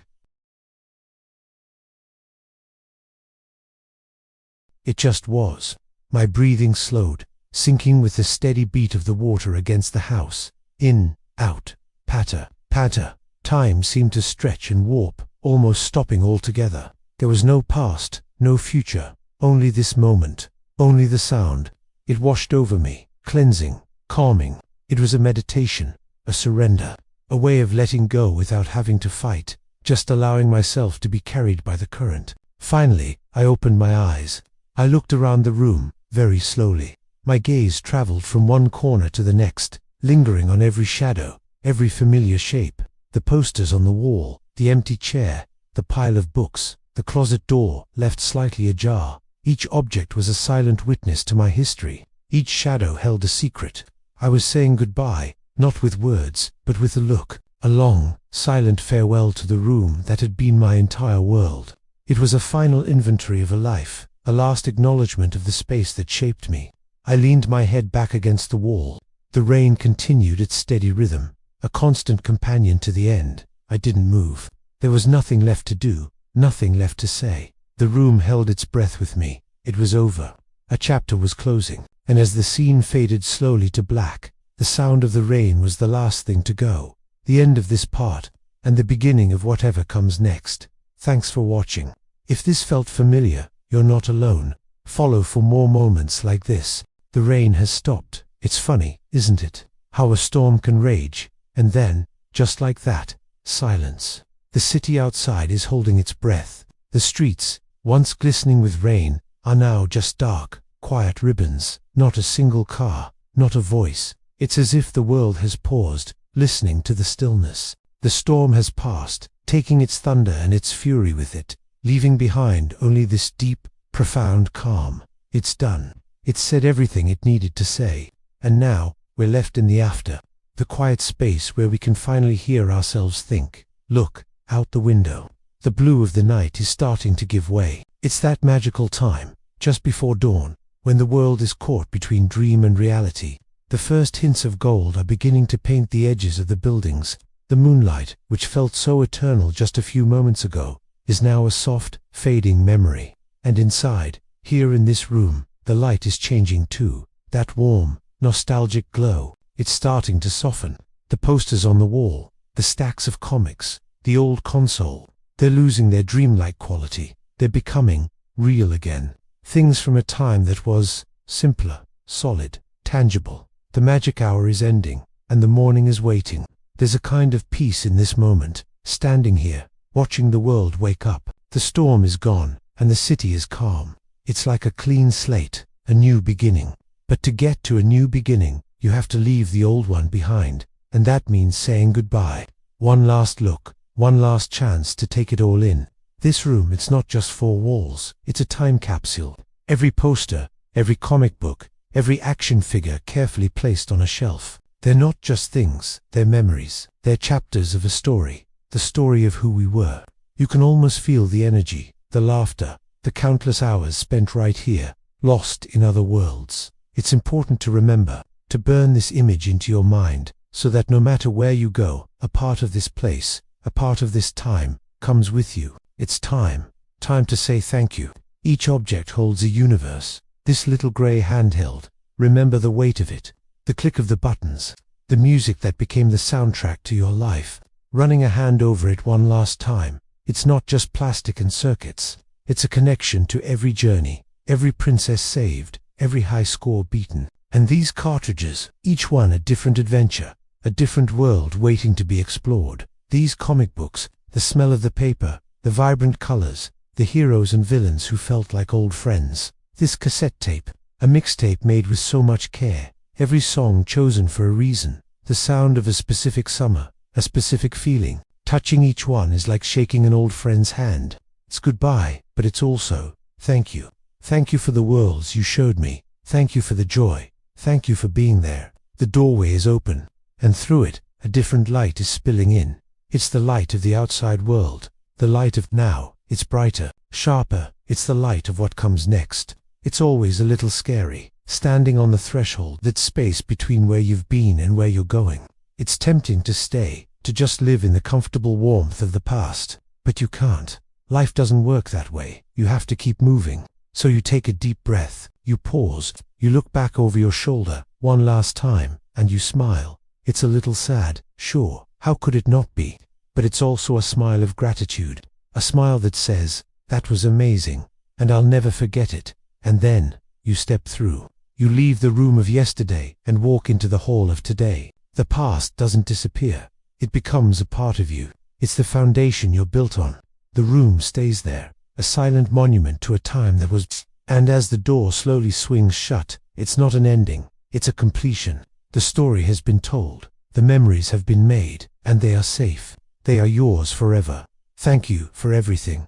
It just was. My breathing slowed, sinking with the steady beat of the water against the house. In, out, patter, patter. Time seemed to stretch and warp, almost stopping altogether. There was no past, no future, only this moment, only the sound. It washed over me, cleansing, calming. It was a meditation, a surrender, a way of letting go without having to fight, just allowing myself to be carried by the current. Finally, I opened my eyes. I looked around the room, very slowly. My gaze traveled from one corner to the next, lingering on every shadow, every familiar shape. The posters on the wall, the empty chair, the pile of books, the closet door, left slightly ajar. Each object was a silent witness to my history. Each shadow held a secret. I was saying goodbye, not with words, but with a look. a long, silent farewell to the room that had been my entire world. It was a final inventory of a life, a last acknowledgement of the space that shaped me. I leaned my head back against the wall. The rain continued its steady rhythm, a constant companion to the end. I didn't move. There was nothing left to do, nothing left to say. The room held its breath with me. It was over. A chapter was closing, and as the scene faded slowly to black, the sound of the rain was the last thing to go. The end of this part, and the beginning of whatever comes next. Thanks for watching. If this felt familiar, you're not alone. Follow for more moments like this. The rain has stopped. It's funny, isn't it? How a storm can rage, and then, just like that, silence. The city outside is holding its breath. The streets, once glistening with rain, are now just dark, quiet ribbons. Not a single car, not a voice. It's as if the world has paused, listening to the stillness. The storm has passed, taking its thunder and its fury with it, leaving behind only this deep, profound calm. It's done. It said everything it needed to say. And now, we're left in the after, the quiet space where we can finally hear ourselves think. Look, out the window. The blue of the night is starting to give way. It's that magical time, just before dawn, when the world is caught between dream and reality. The first hints of gold are beginning to paint the edges of the buildings. The moonlight, which felt so eternal just a few moments ago, is now a soft, fading memory. And inside, here in this room, the light is changing too. That warm, nostalgic glow, it's starting to soften. The posters on the wall, the stacks of comics, the old console, they're losing their dreamlike quality. They're becoming real again. Things from a time that was simpler, solid, tangible. The magic hour is ending, and the morning is waiting. There's a kind of peace in this moment, standing here, watching the world wake up. The storm is gone, and the city is calm. It's like a clean slate, a new beginning. But to get to a new beginning, you have to leave the old one behind, and that means saying goodbye. One last look, one last chance to take it all in. This room, it's not just four walls, it's a time capsule. Every poster, every comic book, every action figure carefully placed on a shelf. They're not just things, they're memories. They're chapters of a story, the story of who we were. You can almost feel the energy, the laughter, the countless hours spent right here, lost in other worlds. It's important to remember, to burn this image into your mind, so that no matter where you go, a part of this place, a part of this time, comes with you. It's time to say thank you. Each object holds a universe. This little grey handheld, remember the weight of it, the click of the buttons, the music that became the soundtrack to your life. Running a hand over it one last time, it's not just plastic and circuits. It's a connection to every journey, every princess saved, every high score beaten. And these cartridges, each one a different adventure, a different world waiting to be explored. These comic books, the smell of the paper, the vibrant colors, the heroes and villains who felt like old friends. This cassette tape, a mixtape made with so much care, every song chosen for a reason, the sound of a specific summer, a specific feeling. Touching each one is like shaking an old friend's hand. It's goodbye, but it's also thank you. Thank you for the worlds you showed me. Thank you for the joy. Thank you for being there. The doorway is open, and through it, a different light is spilling in. It's the light of the outside world, the light of now. It's brighter, sharper. It's the light of what comes next. It's always a little scary, standing on the threshold, that space between where you've been and where you're going. It's tempting to stay, to just live in the comfortable warmth of the past. But you can't. Life doesn't work that way. You have to keep moving. So you take a deep breath, you pause, you look back over your shoulder one last time, and you smile. It's a little sad, sure, how could it not be? But it's also a smile of gratitude, a smile that says, that was amazing, and I'll never forget it. And then, you step through. You leave the room of yesterday and walk into the hall of today. The past doesn't disappear. It becomes a part of you. It's the foundation you're built on. The room stays there, a silent monument to a time that was. And as the door slowly swings shut, it's not an ending, it's a completion. The story has been told, the memories have been made, and they are safe. They are yours forever. Thank you for everything.